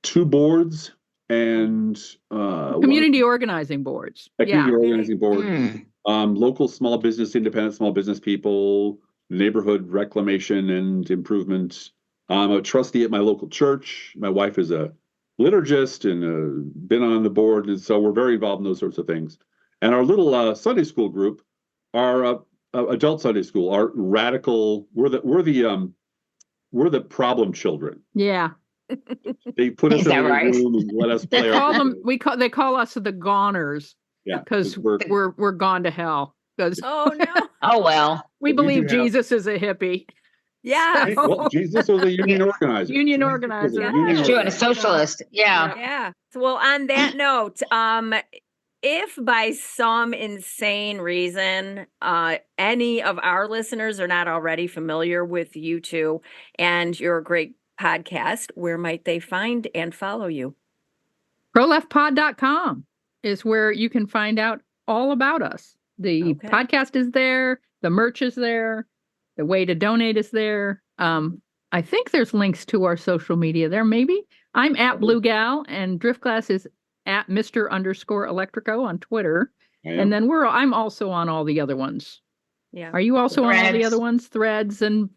2 boards and community organizing boards. Community organizing board, local small business, independent small business people, neighborhood reclamation and improvement. I'm a trustee at my local church. My wife is a liturgist and been on the board, and so we're very involved in those sorts of things. And our little Sunday school group, our adult Sunday school, our radical. We're the problem children. Yeah. They put us in a room and let us play. They call us the goners. Yeah, because we're gone to hell. Oh no. Oh well. We believe Jesus is a hippie. Yeah. Well, Jesus was a union organizer. Union organizer. It's true, and a socialist. Yeah. Yeah. So, well, on that note, if by some insane reason any of our listeners are not already familiar with you two and your great podcast, where might they find and follow you? ProLeftPod.com is where you can find out all about us. The podcast is there. The merch is there. The way to donate is there. I think there's links to our social media there, maybe. I'm at Blue Gal, and Driftglass is at Mr_Electrico on Twitter. And then I'm also on all the other ones. Yeah. Are you also on all the other ones? Threads and...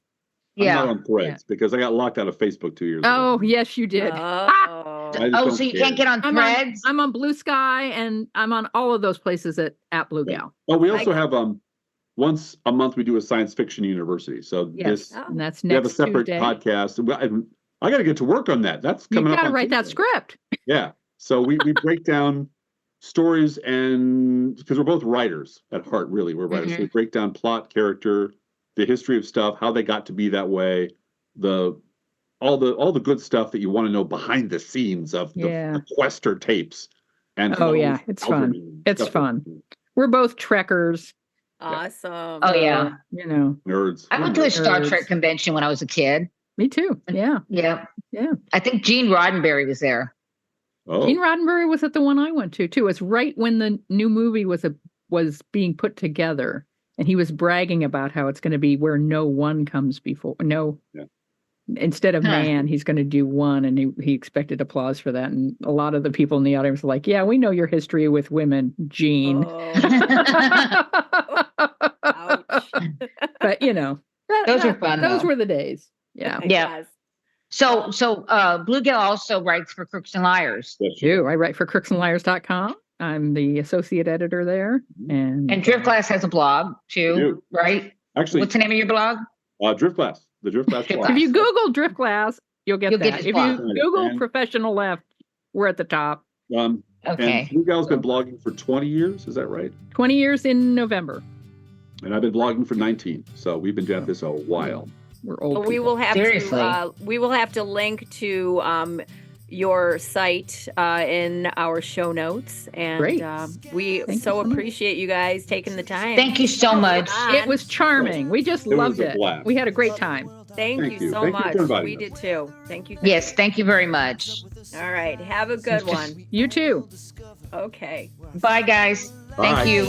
I'm not on Threads because I got locked out of Facebook 2 years ago. Oh, yes, you did. So you can't get on Threads? I'm on Blue Sky, and I'm on all of those places at Blue Gal. Oh, we also have once a month we do a science fiction university. So and that's next we have a separate Tuesday. podcast. I got to get to work on that. That's coming up. You got to write that script. Yeah. So we break down stories, and because we're both writers at heart, really, we're writers. So we break down plot, character, the history of stuff, how they got to be that way, all the good stuff that you want to know behind the scenes of the Quester tapes. And it's fun. It's fun. We're both Trekkers. Awesome. Oh yeah. Nerds. I went to a Star Trek convention when I was a kid. Me too. Yeah. Yeah. I think Gene Roddenberry was there. Oh. Gene Roddenberry was at the one I went to too. It's right when the new movie was being put together, and he was bragging about how it's going to be where no one comes before. No. Yeah. Instead of man, he's going to do one, and he expected applause for that. And a lot of the people in the audience were like, "Yeah, we know your history with women, Gene." Ouch. But those are fun. Those were the days. Yeah. Yeah. So Blue Gal also writes for Crooks and Liars. I write for crooksandliars.com. I'm the associate editor there. And Driftglass has a blog too, right? Actually, what's the name of your blog? Driftglass. The Driftglass blog. If you Google Driftglass, you'll get that. If blog. you Google Professional Left, we're at the top. And Blue Gal's been blogging for 20 years. Is that right? 20 years in November. And I've been blogging for 19. So we've been at this a while. We're old. Well, we will have to link to your site in our show notes, and we appreciate you guys taking the time. Thank you so much. It was charming. We just loved it. We had a great time. Thank you so much. We did too. Thank you. Yes, thank you very much. All right, have a good one. You too. Okay. Bye, guys. Bye. Thank you.